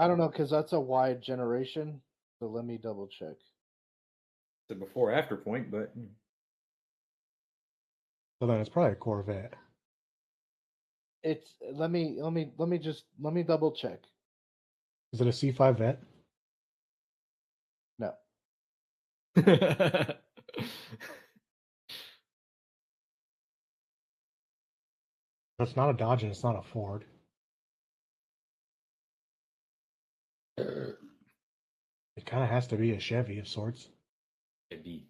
don't know, because that's a wide generation. So let me double check. It's a before after point, but So then it's probably a Corvette. It's let me double check. Is it a C5 Vet? No. It's not a Dodge and it's not a Ford. It kind of has to be a Chevy of sorts, it'd be.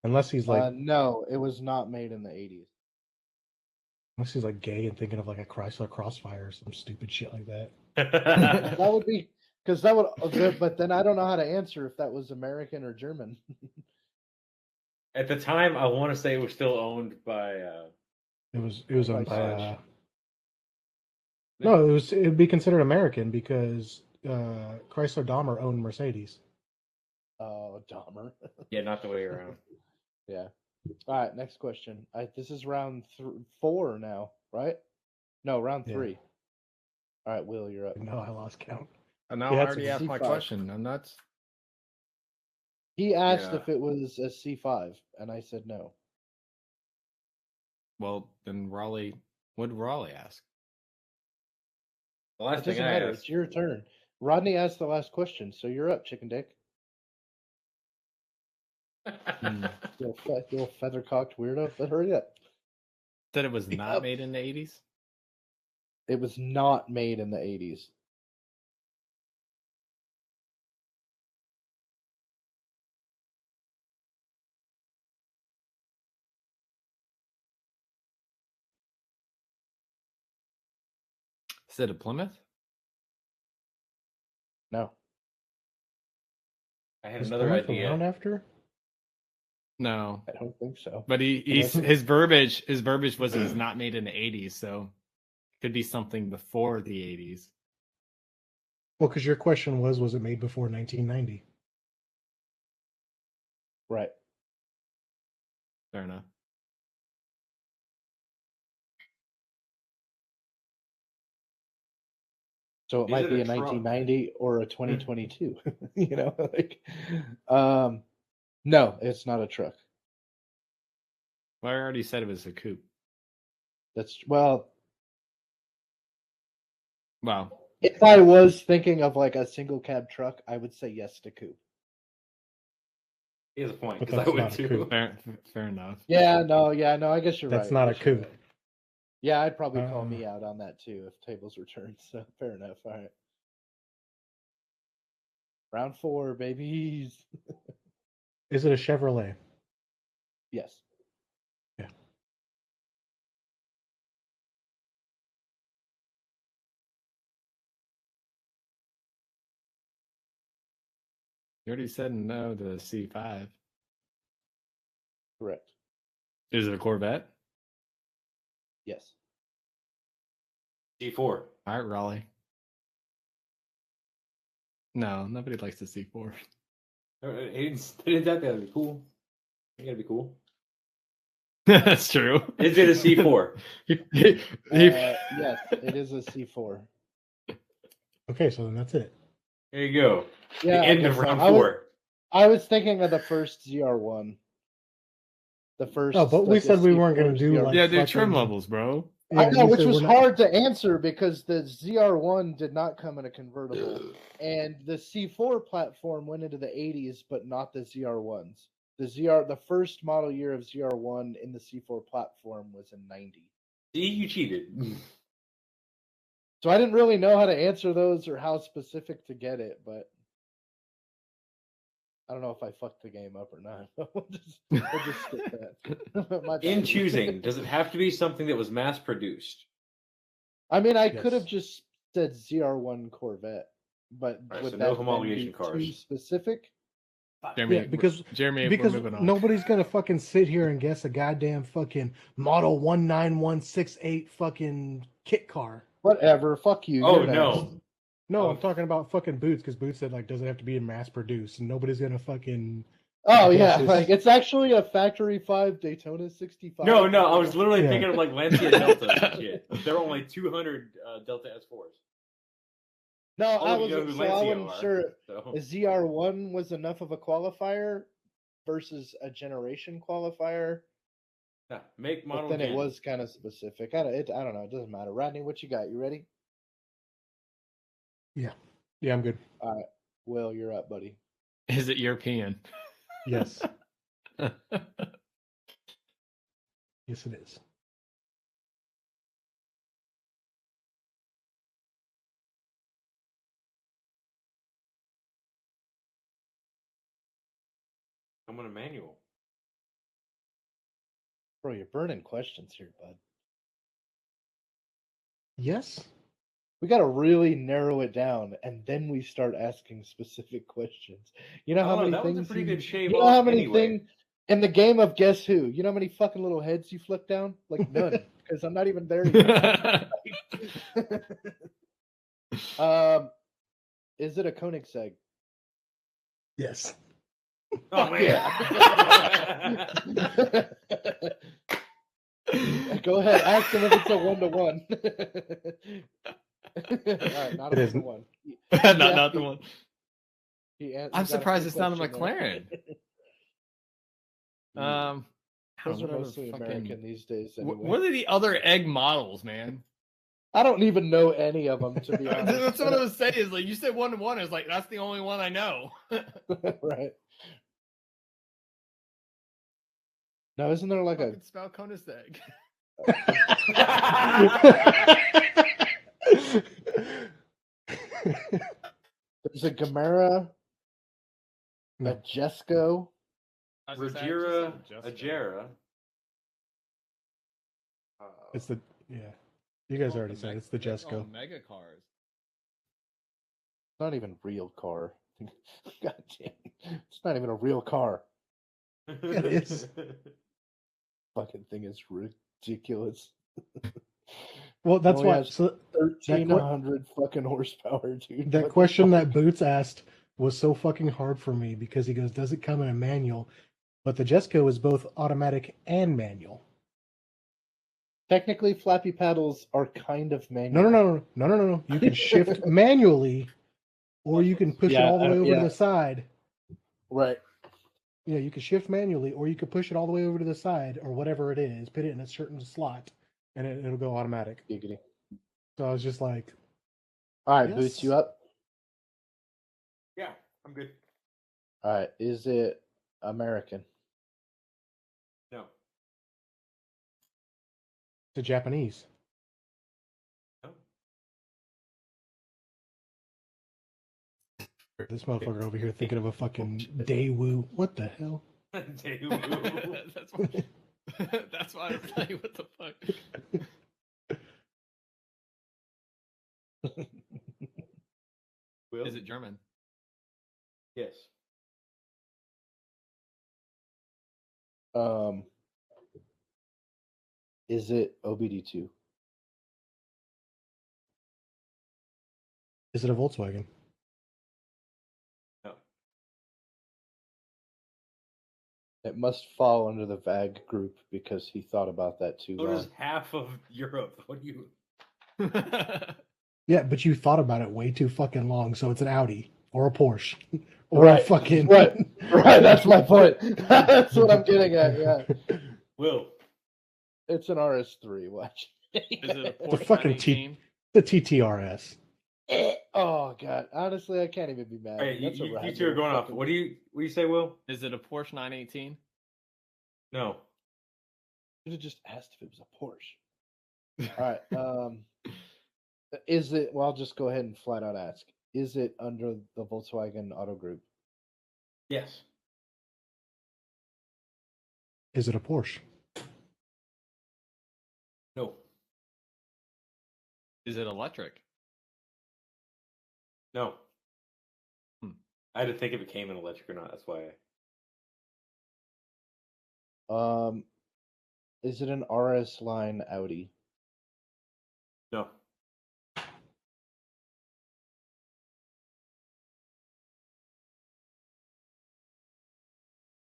unless he's like No, it was not made in the 80s. unless he's like gay and thinking of like a Chrysler Crossfire or some stupid shit like that. That would be because that would, but then I don't know how to answer if that was American or German. At the time, I want to say it was still owned by. It was owned by. Dodge. No, it'd be considered American because Chrysler Dahmer owned Mercedes. Oh, Dahmer. Yeah, not the way around. Yeah. All right, next question. This is round 4 now, right? No, round Yeah. 3. All right, Will, you're up. No, I lost count. No, Yeah, I it's already a asked my C5. question. I'm nuts. He asked Yeah. if it was a C5, and I said no. Well, then Raleigh. What did Raleigh ask? The It last doesn't thing I matter. asked. It's your turn. Rodney asked the last question, so you're up, chicken dick. You little feather-cocked weirdo. But hurry up. Said it was not Yep. made in the 80s. It was not made in the 80s. Is it a Plymouth? No. I had Was another Plymouth idea. around after? No, I don't think so. but his verbiage was it was not made in the 80s, so it could be something before the 80s. Well, because your question was it made before 1990? Right. Fair enough. So it Is might it be a a truck? 1990 or a 2022. You know, like, no, it's not a truck. Well, I already said it was a coupe. That's well, Wow. if I was thinking of like a single cab truck, I would say yes to coupe. He has a point But because I that's would not a too. coupe. Fair enough. Yeah, no, I guess you're That's right. not I a guess you're coupe. right. Yeah, I'd probably call Uh-uh. me out on that too if tables were turned. So fair enough. All right. Round 4, babies. Is it a Chevrolet? Yes. Yeah. You already said no to the C5. Correct. Is it a Corvette? Yes. C4. All right, Raleigh. No, nobody likes the C4. He didn't that gotta be cool. You gotta be cool. That's true. Is it a C4? Yes, it is a C4. Okay, so then that's it. There you go. Yeah, the end okay, of so round I was- 4. I was thinking of the first ZR1. The first. No, but we like, said we weren't C4 gonna do, ZR1. like, Yeah, dude, trim fucking- levels, bro. I know, we which said was we're not- hard to answer because the ZR1 did not come in a convertible, and the C4 platform went into the 80s, but not the ZR1s. The first model year of ZR1 in the C4 platform was in 90. See, you cheated. So I didn't really know how to answer those or how specific to get it, but I don't know if I fucked the game up or not. we'll just skip that. My In bad. choosing, does it have to be something that was mass produced? I mean, I could have Yes. just said ZR1 Corvette, but Alright, would so that no then homologation be cars. too specific? Jeremy, Yeah, because Jeremy, because we're moving on. nobody's gonna fucking sit here and guess a goddamn fucking model 19168 fucking kit car. Whatever. Fuck you. Oh you're next. no. No, Oh. I'm talking about fucking Boots because Boots said like, does it have to be mass produced? And nobody's gonna fucking. Oh I yeah, guess like it's actually a Factory 5 Daytona 65. No, I was literally Yeah. thinking of like Lancia Delta and shit. There are only 200 Delta S4s. No, I All of you know wasn't. who So I Lancia wasn't are, sure so. a ZR1 was enough of a qualifier versus a generation qualifier. Yeah, make But model. then it gen. was kind of specific. I don't know. It doesn't matter. Rodney, what you got? You ready? Yeah, I'm good. Will, you're up, buddy. Is it European? Yes, yes, it is. I'm on a manual. Bro, you're burning questions here, bud. Yes. We got to really narrow it down, and then we start asking specific questions. You know I how don't know, many that was a things? pretty good shave You know how off many anyway. things in the game of Guess Who? You know how many fucking little heads you flick down? Like none, because I'm not even there yet. Is it a Koenigsegg? Yes. Oh man. Go ahead, ask him if it's a 1-to-1. All right, not It a isn't. 1-to-1. not the one. I'm surprised it's not a McLaren. I Those don't are know, mostly fucking- American these days. Anyway. What are the other egg models, man? I don't even know any of them, to be honest. That's what I was saying. Is like you said 1-to-1. Is like that's the only one I know. Right. No, isn't there like a Fucking spell Koenigsegg. there's a Gamera, No. a Jesco, Ruggiera, Agera. It's the You guys already said it's the Jesco. Mega cars. It's not even a real car. God damn. It's not even a real car. It is. Fucking thing is ridiculous. Well, that's Only why. has So 1,300 fucking horsepower, dude. that What the question fuck? that Boots asked was so fucking hard for me because he goes, "Does it come in a manual?" But the Jesco is both automatic and manual. Technically, flappy paddles are kind of manual. No. You can shift manually, or you can push it Yeah, all the way over yeah. to the side. Right. Yeah, you can shift manually, or you can push it all the way over to the side, or whatever it is. Put it in a certain slot, and it'll go automatic. Giggity. So I was just like, All right, Yes. Boots, you up? Yeah, I'm good. All right. Is it American? No. the Japanese. No. This motherfucker over here thinking of a fucking Daewoo. What the hell? Daewoo. that's why. That's why I was like, what the fuck? Will? Is it German? Yes. Is it OBD2? Is it a Volkswagen? No. It must fall under the VAG group because he thought about that too So long. does half of Europe. What do you? Yeah, but you thought about it way too fucking long, so it's an Audi or a Porsche or Right, a fucking right. Right, that's my point. That's what I'm getting at. Yeah, Will. it's an RS3. Watch. Is it a The Porsche fucking 918? the TTRS. Oh god, honestly, I can't even be mad. Hey, That's a you rad two are little going off. fucking- What do you say, Will? Is it a Porsche 918? No. Should have just asked if it was a Porsche. All right. Is it? Well, I'll just go ahead and flat out ask. Is it under the Volkswagen Auto Group? Yes. Is it a Porsche? No. Is it electric? No. Hmm. I had to think if it came in electric or not. That's why. Is it an RS line Audi? No.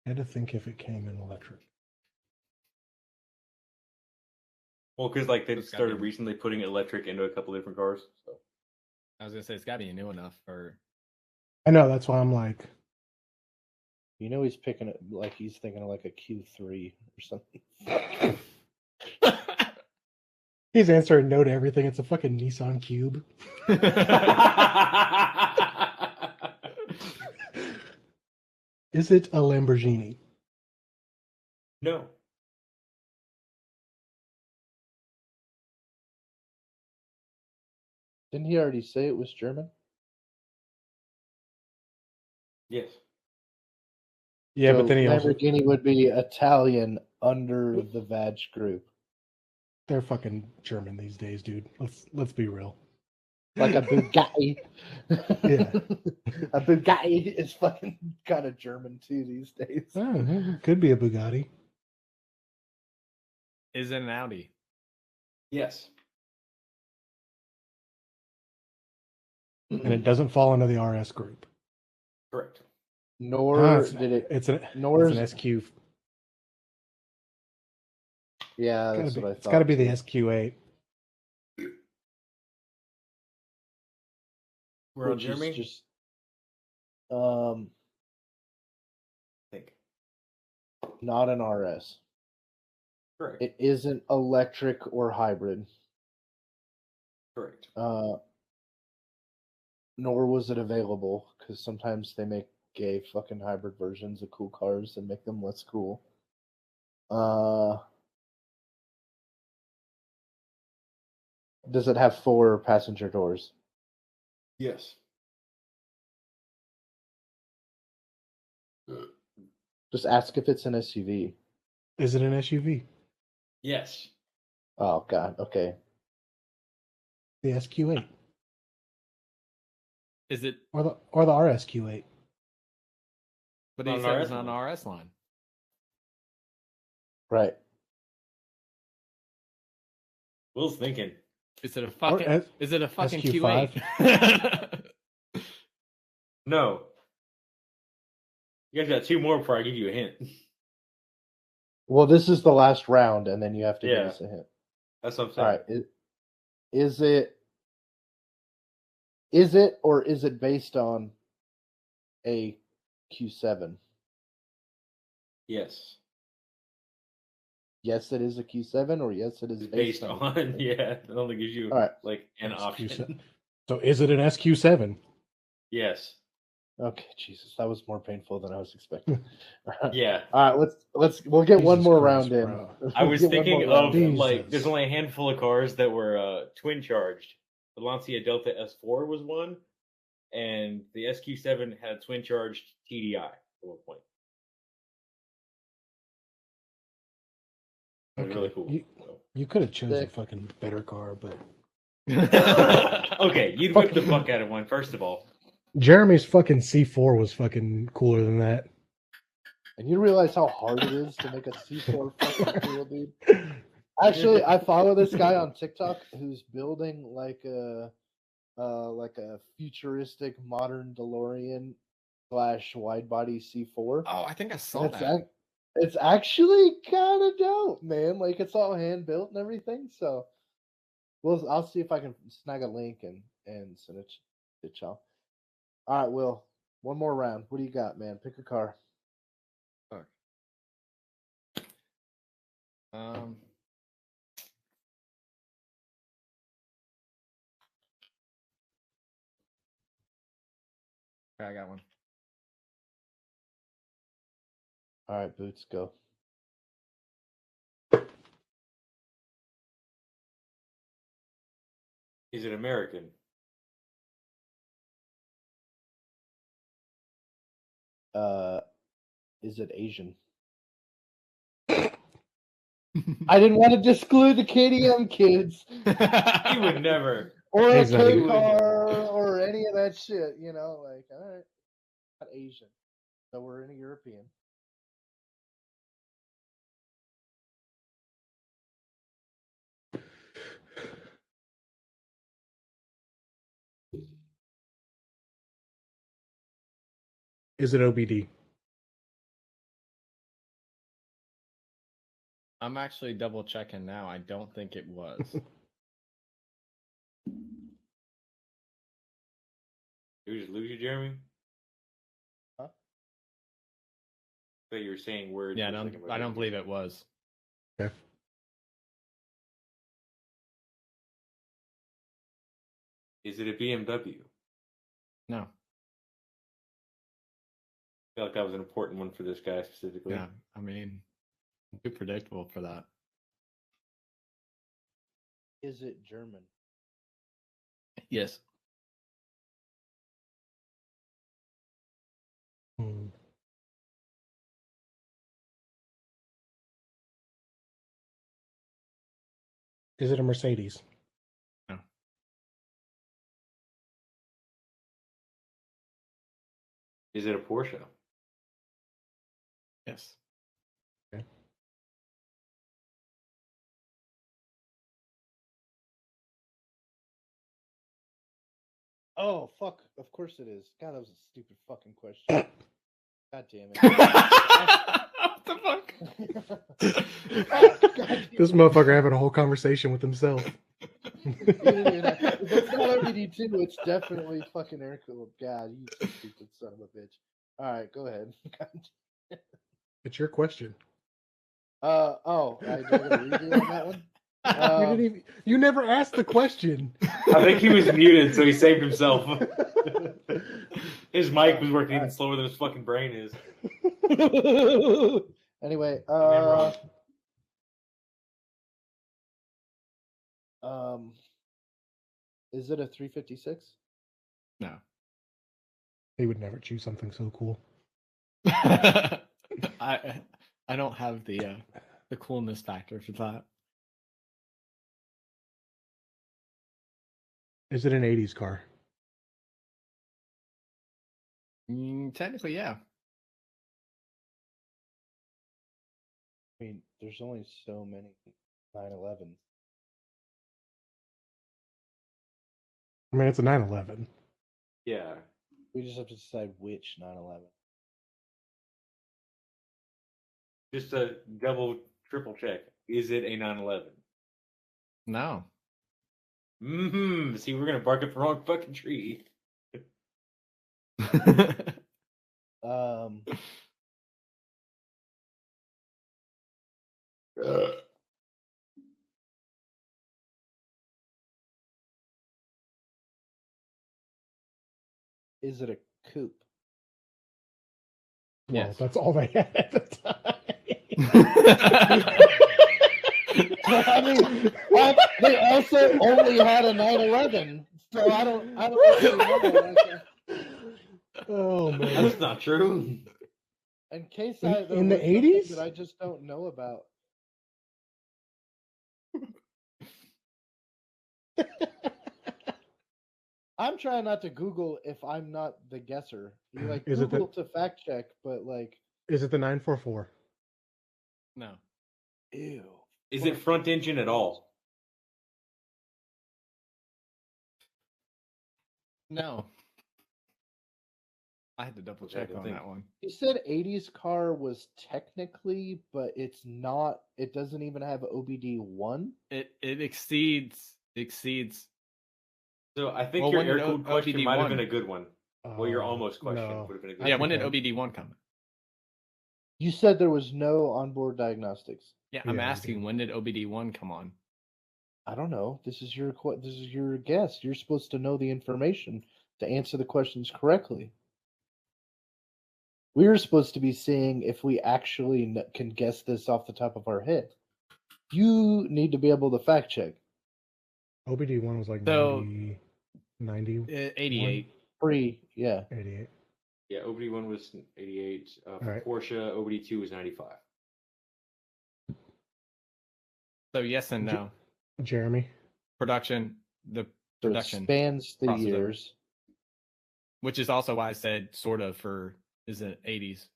I had to think if it came in electric. Well, because like they It's gotta started be- recently putting electric into a couple different cars. So I was gonna say it's gotta be new enough for. I know, that's why I'm like, You know, he's picking it like he's thinking of like a Q3 or something. he's answering no to everything. It's a fucking Nissan Cube. Is it a Lamborghini? no. Didn't he already say it was German? Yes. Yeah, So but then he also Lamborghini would be Italian under the VAG group, they're fucking German these days, dude. Let's be real. like a Bugatti. Yeah. A Bugatti is fucking kind of German too these days. Oh, could be a Bugatti. Is it an Audi? Yes. And it doesn't fall into the RS group. Correct. Nor it's, did it. it's an Nor it's an SQ. Yeah, that's what I thought. It's got to be the too. SQ8. We're on Which is Jeremy. just I think. not an RS. Correct. It isn't electric or hybrid. Correct. Nor was it available because sometimes they make gay fucking hybrid versions of cool cars and make them less cool. Does it have 4 passenger doors? Yes. Just ask if it's an SUV. Is it an SUV? Yes. Oh god, okay. The SQ8 Is it? or the RSQ8? But he On said it RS was on line. RS line. Right. Will's thinking. Is it a fucking? S- Is it a fucking SQ5? Q8? No. You guys got 2 more before I give you a hint. Well, this is the last round, and then you have to Yeah. give us a hint. That's what I'm All saying. right. Is it or is it based on a Q7? Yes. Yes, it is a Q7, or yes, it is It's based a on, Q7? yeah, it only gives you All right. like an option. SQ7. So is it an SQ7? Yes. Okay, Jesus, that was more painful than I was expecting. Yeah. All right, we'll get one Jesus more Christ, round in. bro. I We'll was get one thinking more round of in. like there's Jesus. only a handful of cars that were twin charged. The Lancia Delta S4 was one, and the SQ7 had a twin charged TDI at one point. It was really Okay. cool. You could have chosen a Sick. fucking better car, but Okay, you'd whip the fuck out of one, first of all. Jeremy's fucking C4 was fucking cooler than that. And you realize how hard it is to make a C4 fucking cool, dude? Actually, I follow this guy on TikTok who's building like a futuristic modern DeLorean / wide body C4. Oh, I think I saw And that. it's actually kind of dope, man. Like it's all hand built and everything. So, I'll see if I can snag a link and send it to y'all. All right, Will. One more round. What do you got, man? Pick a car. Um, okay, I got one. All right, Boots, go. Is it American? Is it Asian? I didn't want to exclude the KDM kids He would never. or a He's not K even- car or any of that shit. You know, like all right, not Asian, so we're in a European. Is it OBD? I'm actually double checking now. I don't think it was. Did we just lose you, Jeremy? Huh? That you were saying words. Yeah, for a second, but I don't believe it was. Okay. Is it a BMW? No. I feel like that was an important one for this guy specifically. Yeah, I mean, too predictable for that. Is it German? Yes. Hmm. Is it a Mercedes? No. Is it a Porsche? Yes. Oh fuck! Of course it is. God, that was a stupid fucking question. God damn it! What the fuck? God damn This motherfucker having a whole conversation with himself. If it's not OBD2, it's definitely fucking air cooled. God, you stupid son of a bitch. All right, go ahead. It's your question. Do I get a redo on that one? You never asked the question. I think he was muted, so he saved himself. His mic was working even slower than his fucking brain is. Anyway, wrong. is it a 356? No. He would never choose something so cool. I don't have the coolness factor for that. Is it an 80s car? Technically, yeah. I mean, there's only so many 911s. I mean, it's a 911. Yeah. We just have to decide which 911. Just a double, triple check. Is it a 911? No. See, we're gonna bark up the wrong fucking tree. Um, is it a coupe? Well, Yes. that's all they had at the time. I mean, they also only had a 911, so I don't really know. Oh man. That's not true. In case In- there in the was something 80s? that I just don't know about. I'm trying not to Google if I'm not the guesser. You like Is it the- Google to fact check, but like, Is it the 944? No. ew. Is it front engine at all? No. I had to double Okay, I check didn't on think. that one. You said 80s car was technically, but it's not. It doesn't even have OBD1. It exceeds. So I think Well, your when did air-cooled question might have been OBD1? a good one. Well, your almost question no. would have been a good Yeah, one. when did Okay. OBD1 come? You said there was no onboard diagnostics. Yeah, I'm Yeah, you asking did. when did OBD1 come on? I don't know. This is your guess. You're supposed to know the information to answer the questions correctly. We were supposed to be seeing if we actually can guess this off the top of our head. You need to be able to fact check. OBD1 was like So- 90, 88. Yeah. 88. Yeah, OBD1 was 88. For Alright. Porsche, OBD2 was 95. So yes and no. Jeremy. Production, the So it production, spans the crosses over. years. which is also why I said sort of for is it 80s.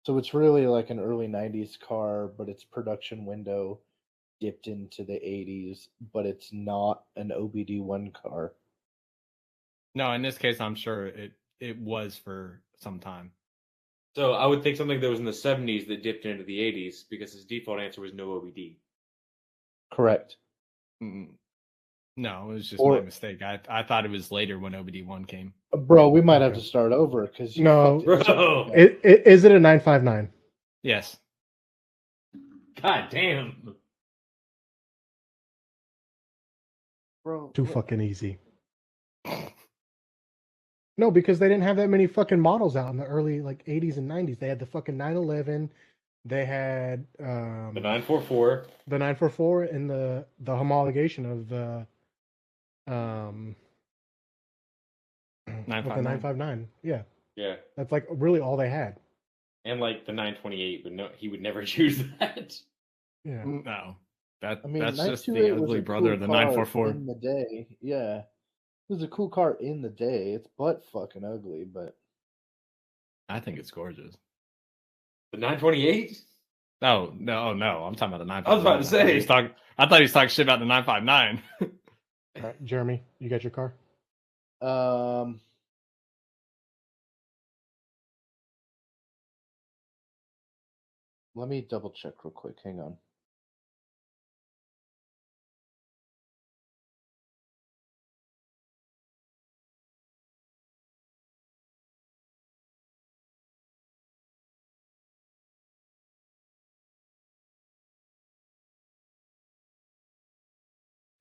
So it's really like an early 90s car, but its production window dipped into the 80s, but it's not an OBD1 car. No, in this case, I'm sure it was for some time. So I would think something that was in the 70s that dipped into the 80s because his default answer was no OBD. Correct. Mm, No, it was just Or- my mistake. I thought it was later when OBD1 came. Bro, we might have Okay. to start over because No. Bro. Is it a 959? Yes. God damn. Bro, Too what- fucking easy. No, because they didn't have that many fucking models out in the early like 80s and 90s. They had the fucking 911. They had The 944. the 944 and the homologation of the of the 959. Yeah, Yeah. that's like really all they had. And like the 928, but no, he would never choose that. Yeah. No. I mean, That's just 928 the was ugly a brother cool of the car 944. in the day. Yeah, it was a cool car in the day. It's butt fucking ugly, but I think it's gorgeous. The 928? No. I'm talking about the 959. I was about to say. I thought he was talking shit about the 959. All right, Jeremy, you got your car? let me double check real quick. Hang on.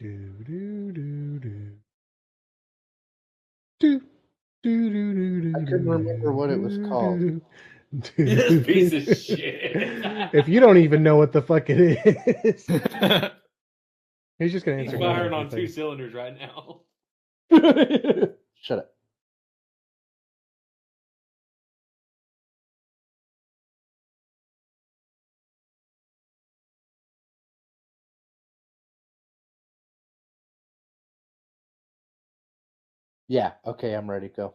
Do do do do. Do do do do do. I couldn't remember what it was called. This piece of shit. If you don't even know what the fuck it is, he's just gonna He's answer. firing on everything. 2 cylinders right now. Shut up. Yeah. Okay, I'm ready. Go.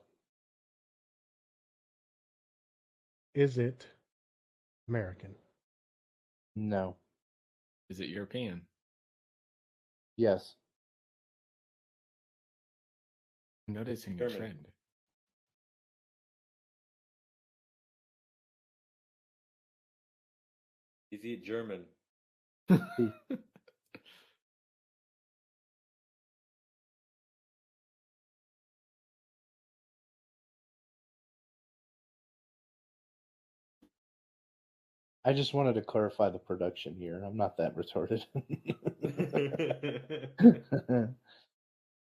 Is it American? No. Is it European? Yes. I'm noticing a German. trend. Is he German? I just wanted to clarify the production here. I'm not that retarded.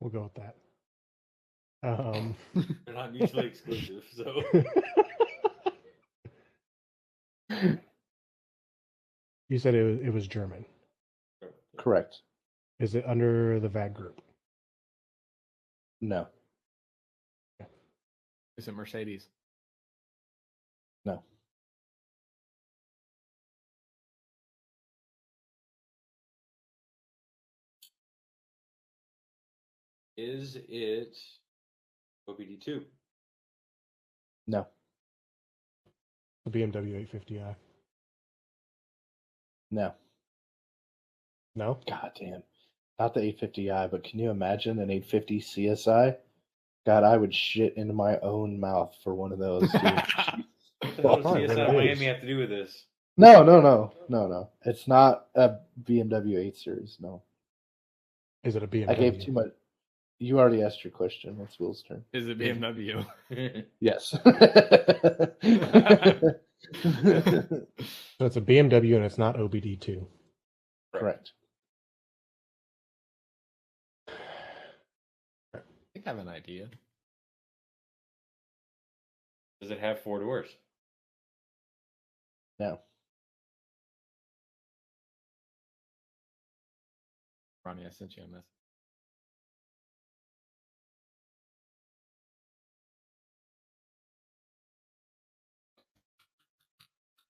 We'll go with that. They're not mutually exclusive, so You said it was German. Correct. Is it under the VAG group? No. Is it Mercedes? No. is it OBD2? No. The BMW 850i. No. No? God damn. Not the 850i, but can you imagine an 850 CSI? God, I would shit into my own mouth for one of those. Dude. What the hell does fine, CSI then it Miami is. have to do with this? No. It's not a BMW 8 Series. No. Is it a BMW? I gave too much. You already asked your question. It's Will's turn. Is it BMW? Yes. So it's a BMW and it's not OBD2. Correct. I think I have an idea. Does it have 4 doors? No. Ronnie, I sent you a message.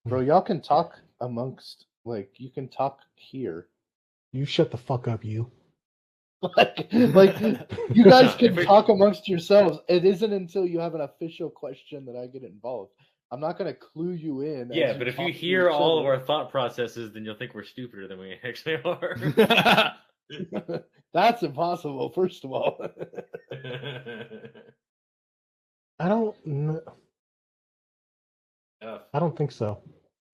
Bro, y'all can talk amongst, like, you can talk here. You shut the fuck up, you. like you guys can talk amongst yourselves. It isn't until you have an official question that I get involved. I'm not going to clue you in. Yeah, as but if talk you to hear each all of other. our thought processes, then you'll think we're stupider than we actually are. That's impossible, first of all. I don't think so.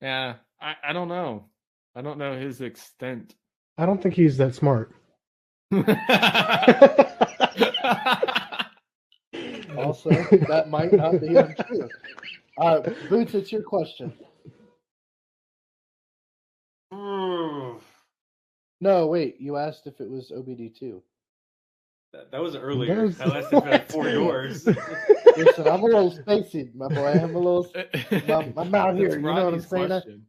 Yeah, I don't know. I don't know his extent. I don't think he's that smart. Also, that might not be untrue. Boots, it's your question. No, wait. You asked if it was OBD2. That was earlier. That I was- asked if it had 4 doors. Listen, I'm a little spacey, my boy. I'm a little. I'm out here. That's You know what I'm Ronnie's saying? question.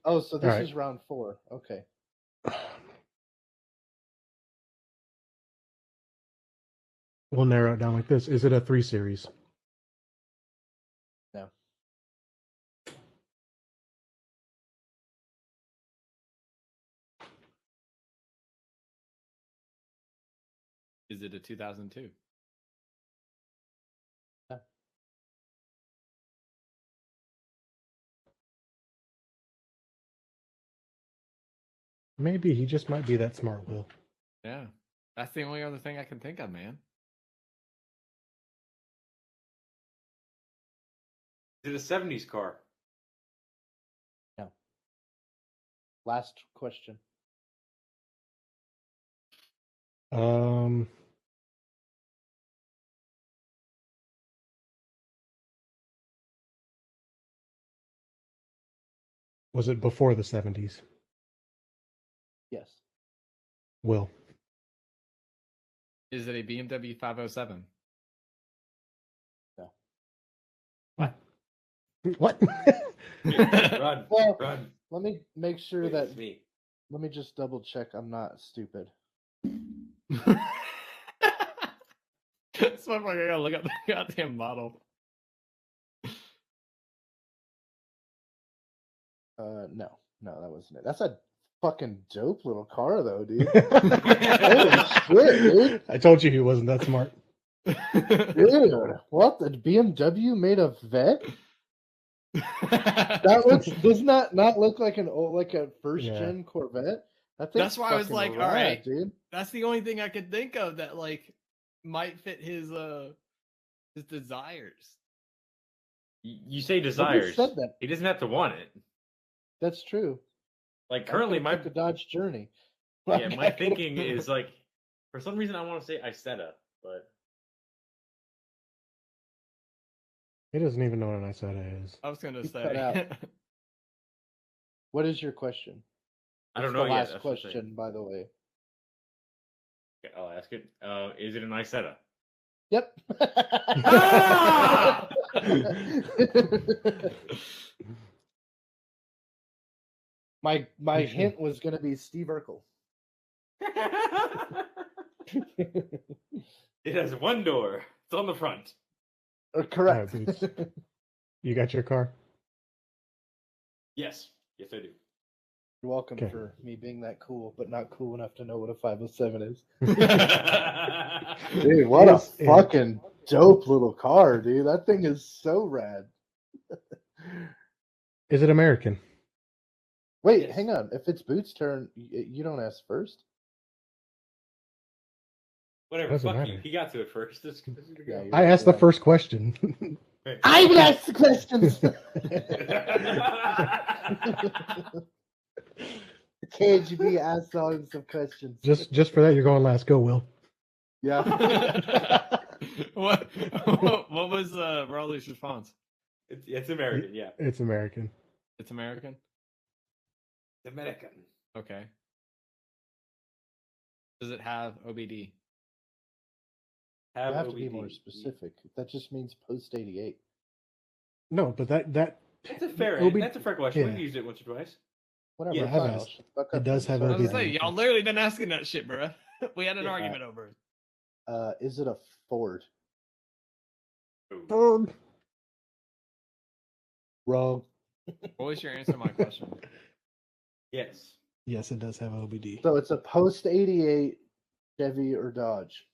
Oh, so this Alright. is round 4. Okay. We'll narrow it down like this. Is it a 3 Series? No. Is it a 2002? No. Maybe he just might be that smart, Will. Yeah, that's the only other thing I can think of, man. Is it a 70s car? Last question. Was it before the 70s? Yes. Will. Is it a BMW 507? What? Run, Well, run. let me make sure Wait, that. it's me. Let me just double check. I'm not stupid. That's why I gotta look up the goddamn model. No, that wasn't it. That's a fucking dope little car, though, dude. Holy shit, dude! I told you he wasn't that smart. Dude, what? The BMW made a vet? That looks. Doesn't that not look like an old, like a first gen Corvette? That's why I was like, all right. dude. That's the only thing I could think of that like might fit his desires. You say Nobody desires. said that. He doesn't have to want it. That's true. Like currently, my the Dodge Journey. yeah, my thinking is like, for some reason, I want to say Isetta, but He doesn't even know what an Isetta is. I was gonna You say. cut out. What is your question? I don't It's know the yet. last That's the thing. question, by the way. Okay, I'll ask it. Is it an Isetta? Yep. Ah! my hint was going to be Steve Urkel. It has one door. It's on the front. Correct. All right, Boots. You got your car? Yes. Yes, I do. You're welcome Okay. for me being that cool, but not cool enough to know what a 507 is. Dude, Dude, what a Yes, and- fucking dope little car, dude. That thing is so rad. Is it American? Wait, Yes. hang on. If it's Boots' turn, you don't ask first? Whatever. Doesn't Fuck you. matter. He got to it first. This is your Yeah, go. you're I asked the right. first question. I will ask the questions. KGB asked all some questions. just for that, you're going last. Go, Will. Yeah. what was Raleigh's response? It's American, yeah. It's American. It's American? American. Okay. Does it have OBD? You Have, have to be OBD. more specific. That just means post 88. No, but that That's a fair. OB That's a fair question. yeah. We've used it once or twice. Whatever. Yeah, fine, I've I'll asked. shut the fuck It up does then. have So- I was OBD. gonna say, y'all literally been asking that shit, bro. We had an Yeah. argument over it. Is it a Ford? Ooh. Wrong. What was your answer to my question? Yes. Yes, it does have OBD. So it's a post 88 Chevy or Dodge.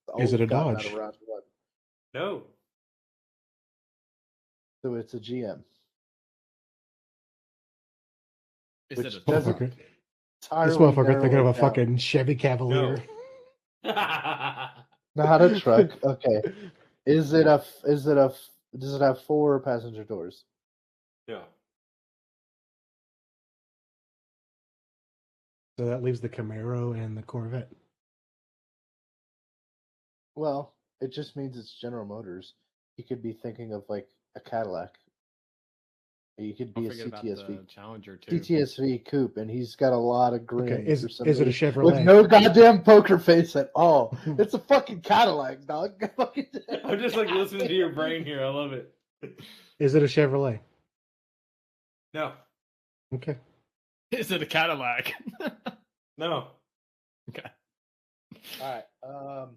All Is it we've a gotten out Dodge? of round one. No. So it's a GM. Is Which it a doesn't- Motherfucker. Entirely This motherfucker thinking of narrow a it down. fucking Chevy Cavalier. No. Not a truck. Okay. Does it have 4 passenger doors? No. So that leaves the Camaro and the Corvette. Well, it just means it's General Motors. You could be thinking of like a Cadillac. You could Don't be a forget about CTSV. the Challenger too. CTSV coupe, and he's got a lot of grins. Okay, is or it something a with Chevrolet? no goddamn poker face at all. It's a fucking Cadillac, dog. I'm just like listening to your brain here. I love it. Is it a Chevrolet? No. Okay. Is it a Cadillac? No. Okay. All right.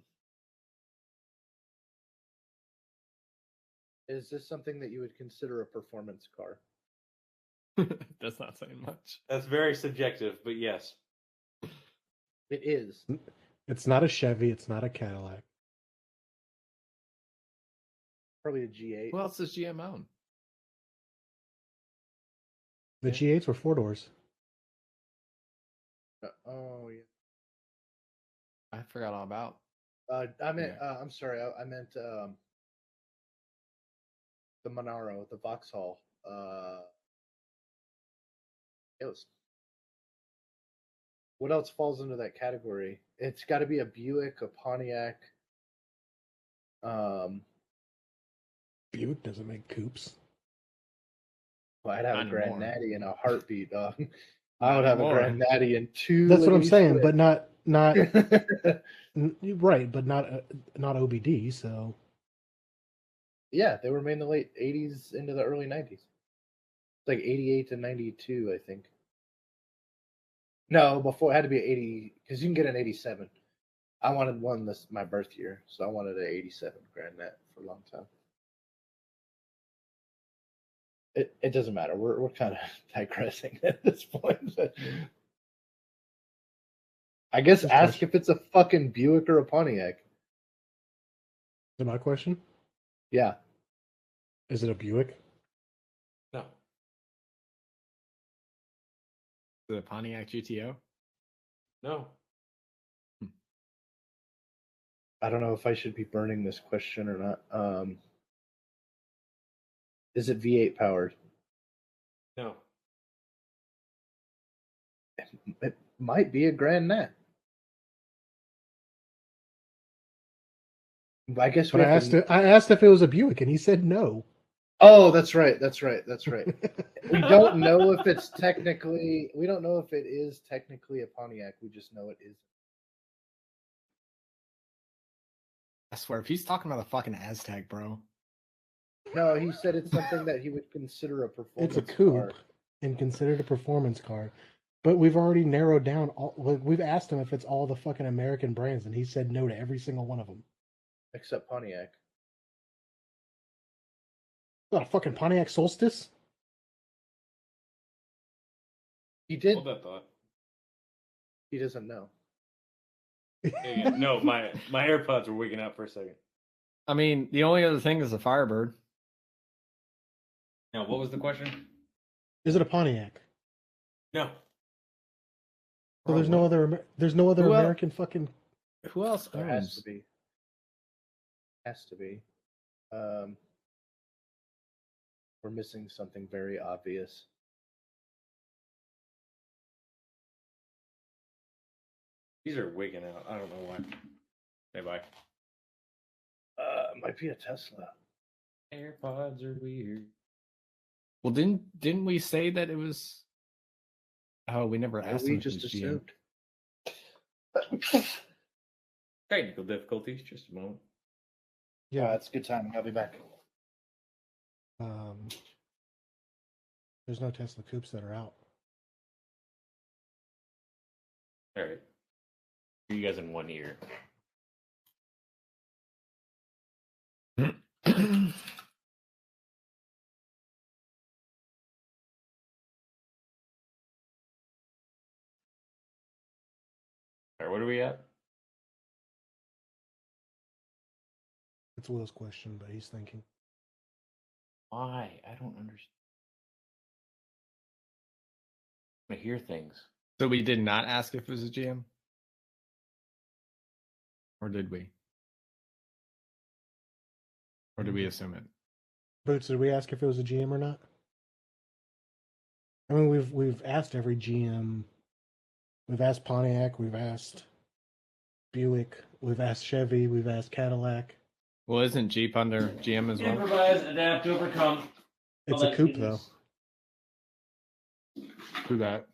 Is this something that you would consider a performance car? That's not saying much. That's very subjective, but yes. It is. It's not a Chevy. It's not a Cadillac. Probably a G8. Who else does GM own? The G8s were 4 doors. Oh yeah. I forgot all about. I meant. I'm sorry. I meant the Monaro, the Vauxhall. It was. What else falls into that category? It's got to be a Buick, a Pontiac. Buick doesn't make coupes. Well, I'd have Not a Grand anymore. Natty in a heartbeat, dog. I Not would have anymore. a Grand Natty in 2. That's what I'm lickety saying, split. but not right, but not OBD. So Yeah, they were made in the late 80s into the early 90s. It's like 88 to 92, I think. No, before it had to be 80 because you can get an 87. I wanted one this my birth year, so I wanted an 87 Grand Net for a long time. It doesn't matter. We're kind of digressing at this point. But I guess Just ask question. if it's a fucking Buick or a Pontiac. is my question? Yeah. Is it a Buick? No. Is it a Pontiac GTO? No. I don't know if I should be burning this question or not. Is it V8 powered? No. It might be a Grand Nat. I guess we But I have to- asked if it was a Buick, and he said no. Oh, that's right. That's right. That's right. We don't know if it's technically. We don't know if it is technically a Pontiac. We just know it is. I swear, if he's talking about a fucking Aztec, bro. No, he said it's something that he would consider a performance. It's a coupe car. and considered a performance car. But we've already narrowed down all. We've asked him if it's all the fucking American brands, and he said no to every single one of them. Except Pontiac. What, a fucking Pontiac Solstice? He did. Hold that thought. He doesn't know. Yeah. No, my AirPods were waking up for a second. I mean, the only other thing is the Firebird. Now, what was the question? Is it a Pontiac? No. So there's no other. There's no other Who el- American fucking. Who else There has owns? to be. Has to be. We're missing something very obvious. These are waking out. I don't know why. Hey, bye. It might be a Tesla. AirPods are weird. Well, didn't we say that it was? Oh, we never asked. We him if just it was GM. assumed. Technical difficulties. Just a moment. Yeah, it's a good timing. I'll be back. There's no Tesla coupes that are out. All right. You guys in one ear. All right, what are we at? It's Will's question, but he's thinking. Why? I don't understand. I hear things. So we did not ask if it was a GM, or did we? Or did we assume it? Boots, did we ask if it was a GM or not? I mean, we've asked every GM. We've asked Pontiac. We've asked Buick. We've asked Chevy. We've asked Cadillac. Well, isn't Jeep under GM as well? Improvise, adapt, overcome. It's a coupe, though. Who that?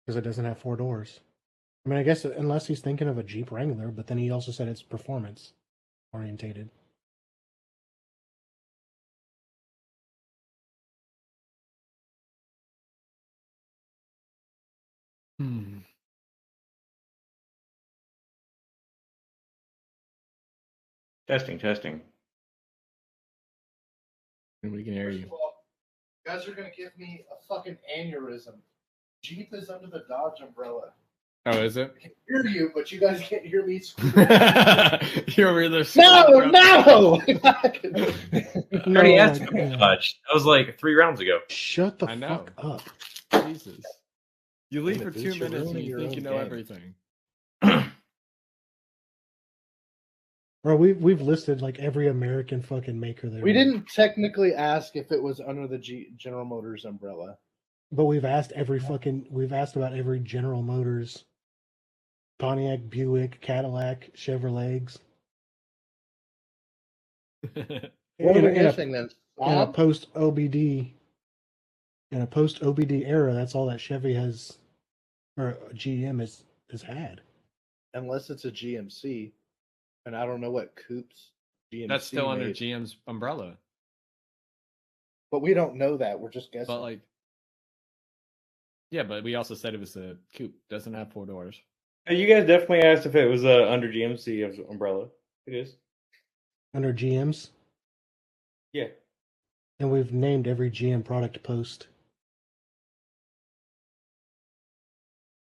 Because it doesn't have 4 doors. I mean, I guess unless he's thinking of a Jeep Wrangler, but then he also said it's performance orientated. Hmm. Testing. We can hear First you. of all, you guys are gonna give me a fucking aneurysm. Jeep is under the Dodge umbrella. Oh, is it? I can hear you, but you guys can't hear me scream. You're over there. No! No, already asked like, him yeah. much. That was like 3 rounds ago. Shut the I know. fuck up. Jesus. You leave Damn for it, 2 Boots, you're minutes and ruining you your think own you know game. everything. Bro, we've listed like every American fucking maker there. We didn't technically ask if it was under the General Motors umbrella. But we've asked we've asked about every General Motors, Pontiac, Buick, Cadillac, Chevrolets. What are In we a- missing then? in a Bob? post OBD era, that's all that Chevy has or GM has had. Unless it's a GMC, and I don't know what coupes GMC. That's still under made. GM's umbrella. But we don't know that. We're just guessing. But like, yeah, but we also said it was a coupe. Doesn't have 4 doors. You guys definitely asked if it was under GMC of umbrella. It is. Under GM's, Yeah. and we've named every GM product post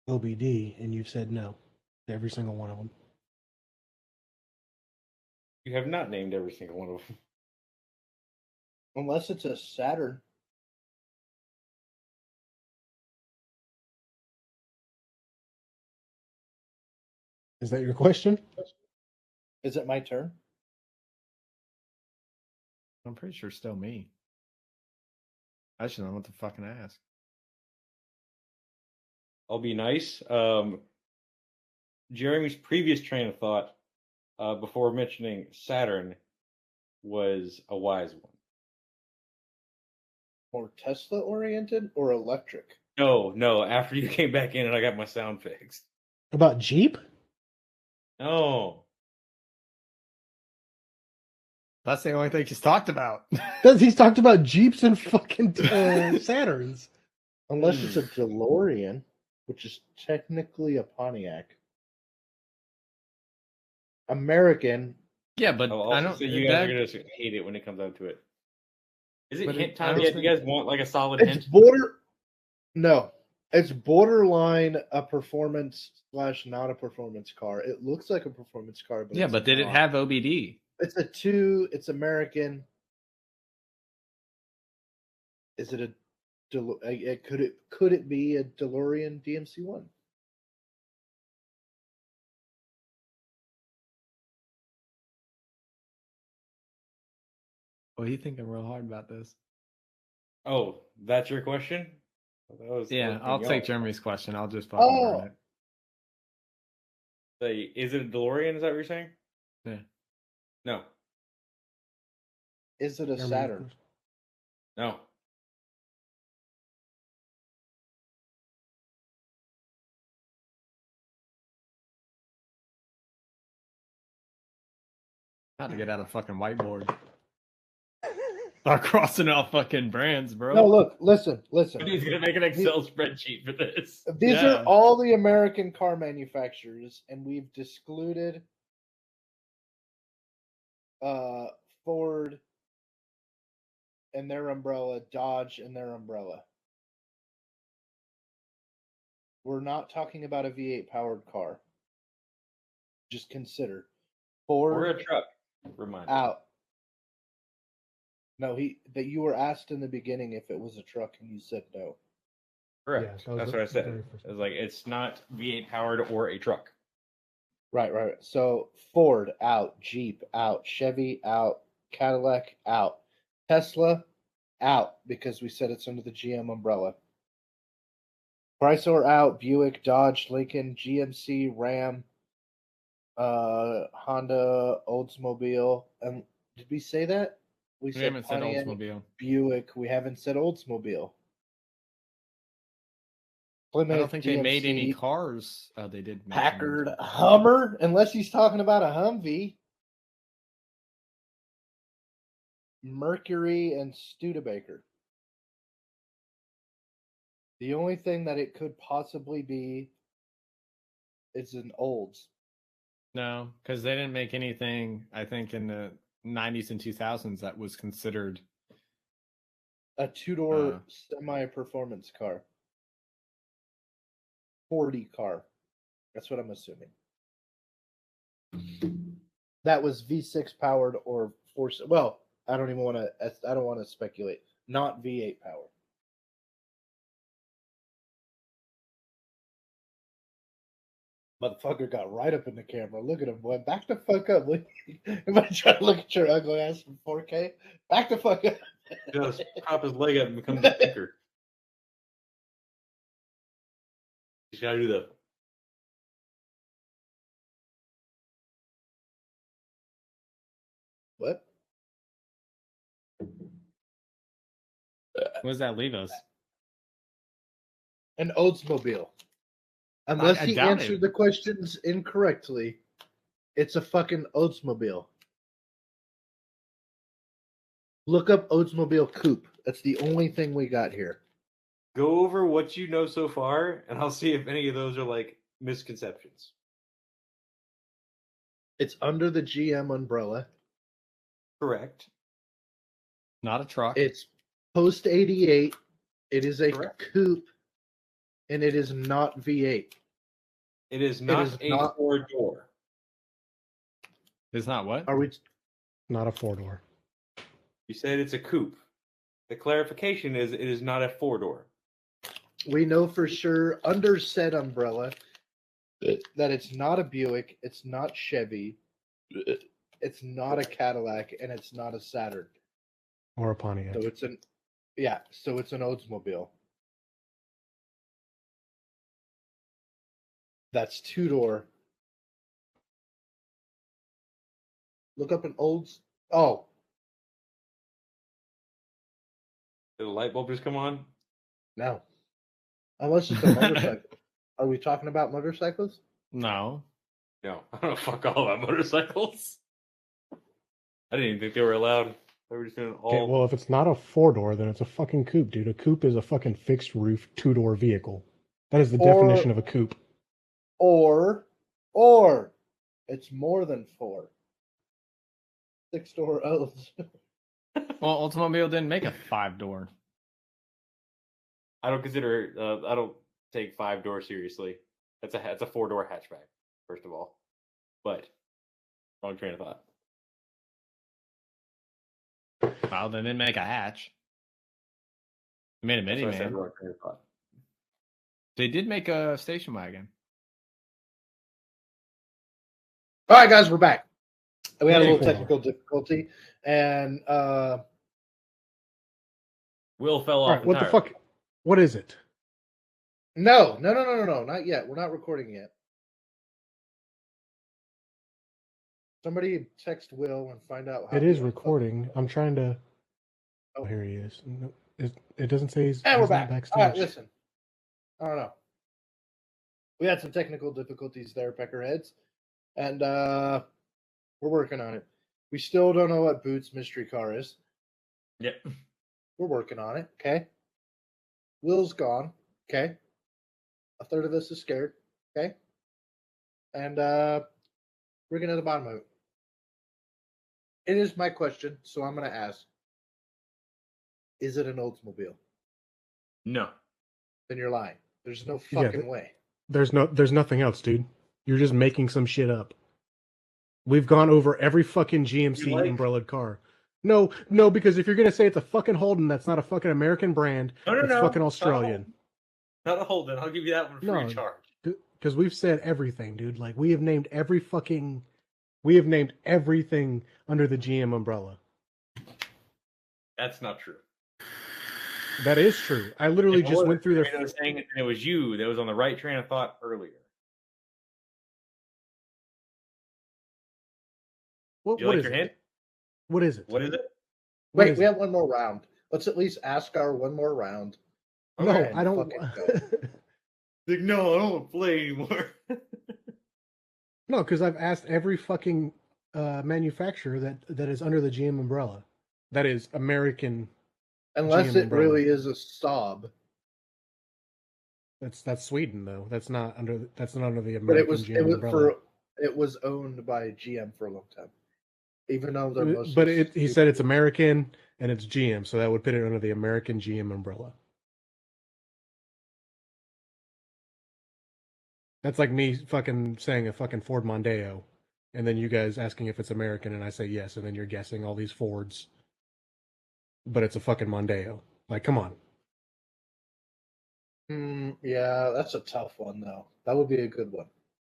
OBD, and you've said no to every single one of them. You have not named every single one of them. Unless it's a Saturn. Is that your question? Is it my turn? I'm pretty sure it's still me. I should know what to fucking ask. I'll be nice. Jeremy's previous train of thought before mentioning Saturn was a wise one. More Tesla oriented or electric? No. After you came back in and I got my sound fixed. About Jeep? No. That's the only thing he's talked about. He's talked about Jeeps and fucking Saturns. Unless it's a DeLorean, which is technically a Pontiac. American. Yeah, but I'll I also don't. say you guys that- are gonna hate it when it comes down to it. Is it But hint I time don't yet? Do you think- guys want like a solid It's hint? No, it's borderline a performance / not a performance car. It looks like a performance car, but yeah, it's but did it not. have OBD? It's a 2. It's American. Is it a? Could it be a DeLorean DMC-1? What are you thinking real hard about this? Oh, that's your question? Yeah, I'll take Jeremy's question. I'll just fucking Oh. burn it. Say, is it a DeLorean? Is that what you're saying? Yeah. No. Is it a Saturn? No. How to get out a fucking whiteboard. Start crossing out fucking brands, bro. No, look, listen. He's gonna make an Excel spreadsheet for this. These Yeah. are all the American car manufacturers, and we've excluded Ford and their umbrella, Dodge and their umbrella. We're not talking about a V8 powered car. Just consider Or Ford a truck. Remind me. out. No, that you were asked in the beginning if it was a truck, and you said no. Correct. Yeah, that was That's what I the said. very first It's like it's not V8 powered or a truck. Right. So Ford out, Jeep out, Chevy out, Cadillac out, Tesla out because we said it's under the GM umbrella. Chrysler out, Buick, Dodge, Lincoln, GMC, Ram, Honda, Oldsmobile, and did we say that? We We haven't said Pontiac, Oldsmobile. Buick. We haven't said Oldsmobile. I Plymouth, don't think they made any GMC, cars. Oh, they did. make Packard, them. Hummer, unless he's talking about a Humvee. Mercury and Studebaker. The only thing that it could possibly be is an Olds. No, because they didn't make anything. I think in the 90s and 2000s that was considered. A 2-door Uh. semi-performance car. 40 car. That's what I'm assuming. That was V6 powered or 4. Well, I don't want to speculate. Not V8 powered. Motherfucker got right up in the camera. Look at him, boy. Back the fuck up. Everybody trying to look at your ugly ass in 4K. Back the fuck up. Just pop his leg up and become a thinker. He's gotta do the What? What does that leave us? An Oldsmobile. Unless I he doubt answered it. the questions incorrectly, it's a fucking Oldsmobile. Look up Oldsmobile Coupe. That's the only thing we got here. go over what you know so far, and I'll see if any of those are like misconceptions. It's under the GM umbrella. Correct. Not a truck. It's post 88. It is a Correct. coupe, and it is not V8. It is not is a not- 4-door. It's not what? Are we? Not a 4-door. You said it's a coupe. The clarification is it is not a 4-door. We know for sure under said umbrella that it's not a Buick, it's not Chevy, it's not a Cadillac, and it's not a Saturn. Or a Pontiac. So it's an Oldsmobile. That's 2-door. Look up an old. Oh, Did the light bulb just come on? no. Unless it's a motorcycle. Are we talking about motorcycles? No. No, I don't know fuck all about motorcycles. I didn't even think they were allowed. They were just doing all. Okay, well, if it's not a 4-door, then it's a fucking coupe, dude. A coupe is a fucking fixed roof 2-door vehicle. That is the definition of a coupe. Or it's more than 4. 6-door O's. Well, Oldsmobile didn't make a 5-door. I don't consider. I don't take 5-door seriously. That's a 4-door hatchback. First of all, but wrong train of thought. Well, they didn't make a hatch. They made a That's what I said, minivan. wrong train of thought. They did make a station wagon. All right, guys, we're back. We had a little Cool. technical difficulty, and Will fell All off. right, what the entirely. fuck? What is it? no, not yet. We're not recording yet. Somebody text Will and find out how It is the- recording. I'm trying to. Oh. Oh, here he is. No, it doesn't say he's. And we're he's not back. backstage. All right, listen. I don't know. We had some technical difficulties there, Peckerheads, and we're working on it. We still don't know what Boots' mystery car is. Yep. We're working on it. Okay. Will's gone. Okay. A third of us is scared. Okay. And we're getting to the bottom of it. It is my question, so I'm going to ask: is it an Oldsmobile? No. Then you're lying. There's no Yeah, fucking way. There's nothing else, dude. You're just making some shit up. We've gone over every fucking GMC You like- umbrellaed car. No, because if you're gonna say it's a fucking Holden, that's not a fucking American brand. No. It's fucking Not a Australian. Not a Holden. I'll give you that one free No. of charge. Because we've said everything, dude. Like we have named everything under the GM umbrella. That's not true. That is true. I literally If I just was went through I their. was saying it was you that was on the right train of thought earlier. What, You what like is your it? hint? What is it? What is it? What Wait, is we it? have one more round. Let's at least ask our one more round. No, Okay, I don't. fucking go. Like, no, I don't want to play anymore. No, because I've asked every fucking manufacturer that is under the GM umbrella. That is American. Unless GM it umbrella. really is a Saab. That's Sweden though. That's not under the American But it GM umbrella. was owned by GM for a long time. Even though they're mostly But he stupid. said it's American and it's GM, so that would put it under the American GM umbrella. That's like me fucking saying a fucking Ford Mondeo, and then you guys asking if it's American, and I say yes, and then you're guessing all these Fords, but it's a fucking Mondeo. Like, come on. Yeah, that's a tough one though. That would be a good one.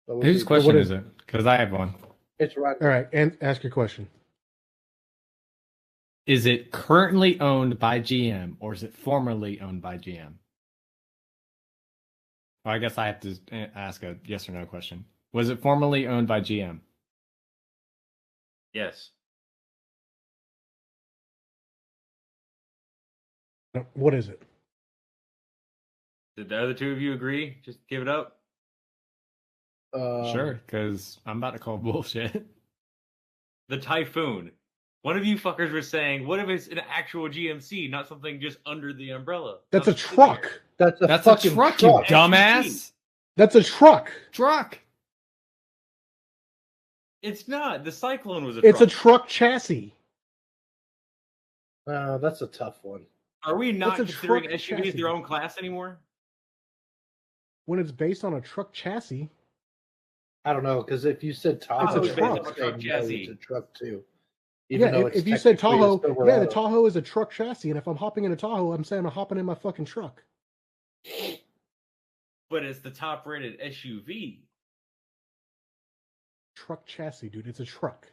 That would Whose be- question is- is it? Because I have one. It's right. All right, and ask your question. Is it currently owned by GM or is it formerly owned by GM? Well, I guess I have to ask a yes or no question. Was it formerly owned by GM? Yes. What is it? Did the other two of you agree? Just give it up. Sure, because I'm about to call bullshit. The Typhoon. One of you fuckers was saying, what if it's an actual GMC, not something just under the umbrella? That's a Something truck. there. That's a That's a fucking truck, you dumbass. That's a truck. Truck. It's not. The Cyclone was a It's a truck. truck chassis. That's a tough one. Are we not It's a considering truck SUVs chassis. their own class anymore? When it's based on a truck chassis, I don't know because if you said Tahoe, It's a they truck. would say, Truck no, chassis. it's a truck too. yeah. though If it's you said technically a Tahoe, Silverado. yeah, the Tahoe is a truck chassis, and if I'm hopping in a Tahoe, I'm saying I'm hopping in my fucking truck. But it's the top rated SUV. Truck chassis, dude. It's a truck.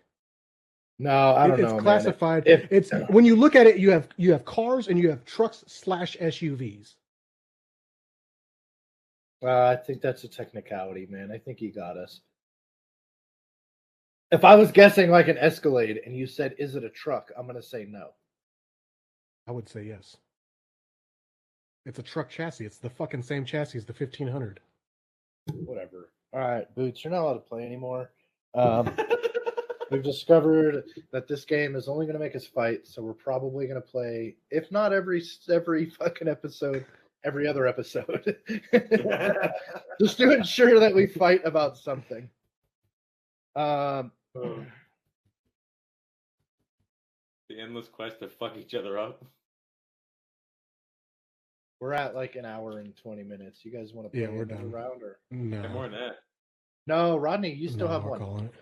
No, I don't It's know. man. classified. If- It's when you look at it, you have cars and you have trucks / SUVs. I think that's a technicality, man. I think you got us. If I was guessing like an Escalade and you said, "Is it a truck?" I'm gonna say no. I would say yes. It's a truck chassis. It's the fucking same chassis as the 1500. Whatever. All right, Boots, you're not allowed to play anymore. We've discovered that this game is only going to make us fight, so we're probably going to play, if not every fucking episode, every other episode, just to ensure that we fight about something. The endless quest to fuck each other up. We're at like an hour and 20 minutes. You guys want to play Yeah, we're another done. round or No. And more than that. no? Rodney, you still No, have we're one. calling it.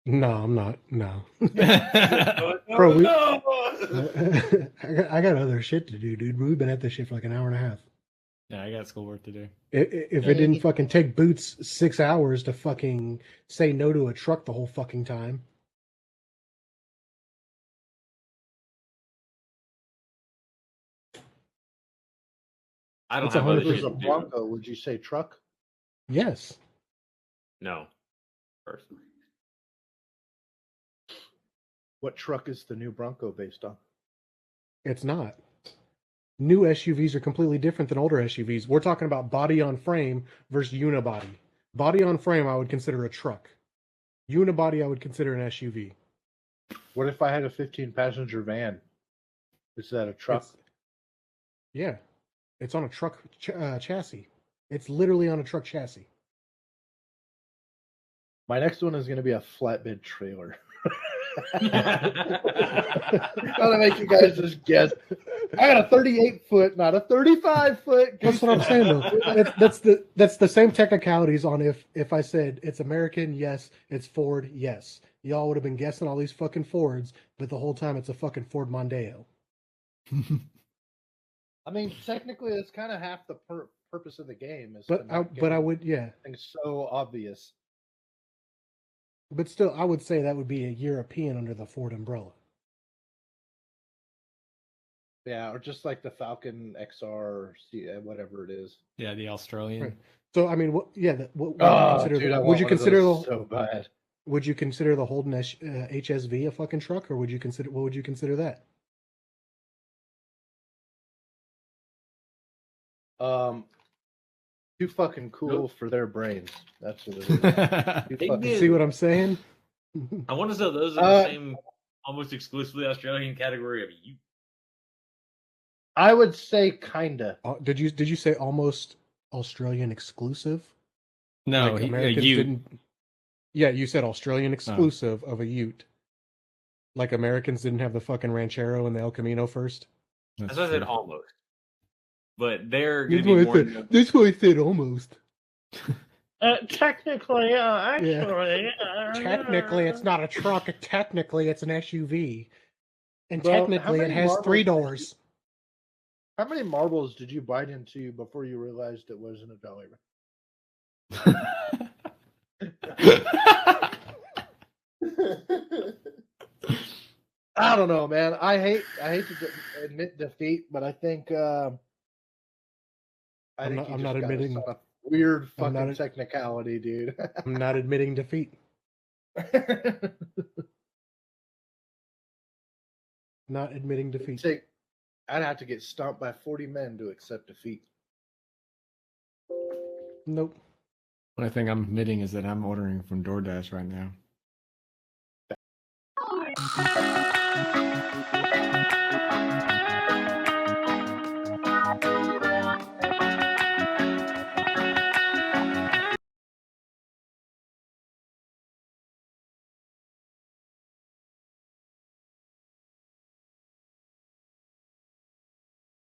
No, I'm not. No. No, Bro, we- no! I got other shit to do, dude. We've been at this shit for like an hour and a half. Yeah, I got schoolwork to do. If it didn't fucking take Boots 6 hours to fucking say no to a truck the whole fucking time. I don't It's have other If it was shit a to do. Bronco, would you say truck? Yes. No. Personally. What truck is the new Bronco based on? It's not. New SUVs are completely different than older SUVs. We're talking about body on frame versus unibody. Body on frame, I would consider a truck. Unibody, I would consider an SUV. What if I had a 15-passenger van? Is that a truck? Yeah, it's on a truck chassis. It's literally on a truck chassis. My next one is going to be a flatbed trailer. I'm gonna make you guys just guess. I got a 38-foot, not a 35-foot. That's what I'm saying, though. That's the same technicalities on if I said it's American, yes, it's Ford, yes. Y'all would have been guessing all these fucking Fords, but the whole time it's a fucking Ford Mondeo. I mean, technically, it's kind of half the purpose of the game. Is But to I not but get I would things so obvious. But still, I would say that would be a European under the Ford umbrella. Yeah, or just like the Falcon XR or whatever it is. Yeah, the Australian. Right. So I mean, what would you Oh, consider? dude, I Would want you one of consider those the so bad? Would you consider the Holden HSV a fucking truck, or would you consider what would you consider that? Too fucking cool Nope. for their brains. That's what it is. Too They fucking- did. See what I'm saying? I want to say those are the Uh, same, almost exclusively Australian category of you. I would say kinda. Did you say almost Australian exclusive? No, Like Americans you. didn't. Yeah, you said Australian exclusive of a Ute. Like Americans didn't have the fucking Ranchero and the El Camino first. That's why I said almost. But they're going to be more. That's why I said almost. Technically, actually, Technically, it's not a truck. Technically, it's an SUV. And Well, how technically, it many has marbles 3 did you- doors. How many marbles did you bite into before you realized it wasn't a dollar? I don't know, man. I hate to admit defeat, but I think I'm not you admitting- just got us on a weird I'm fucking not- technicality, dude. I'm not admitting defeat. Not admitting defeat. I'd have to get stomped by 40 men to accept defeat. Nope. What I think I'm admitting is that I'm ordering from DoorDash right now.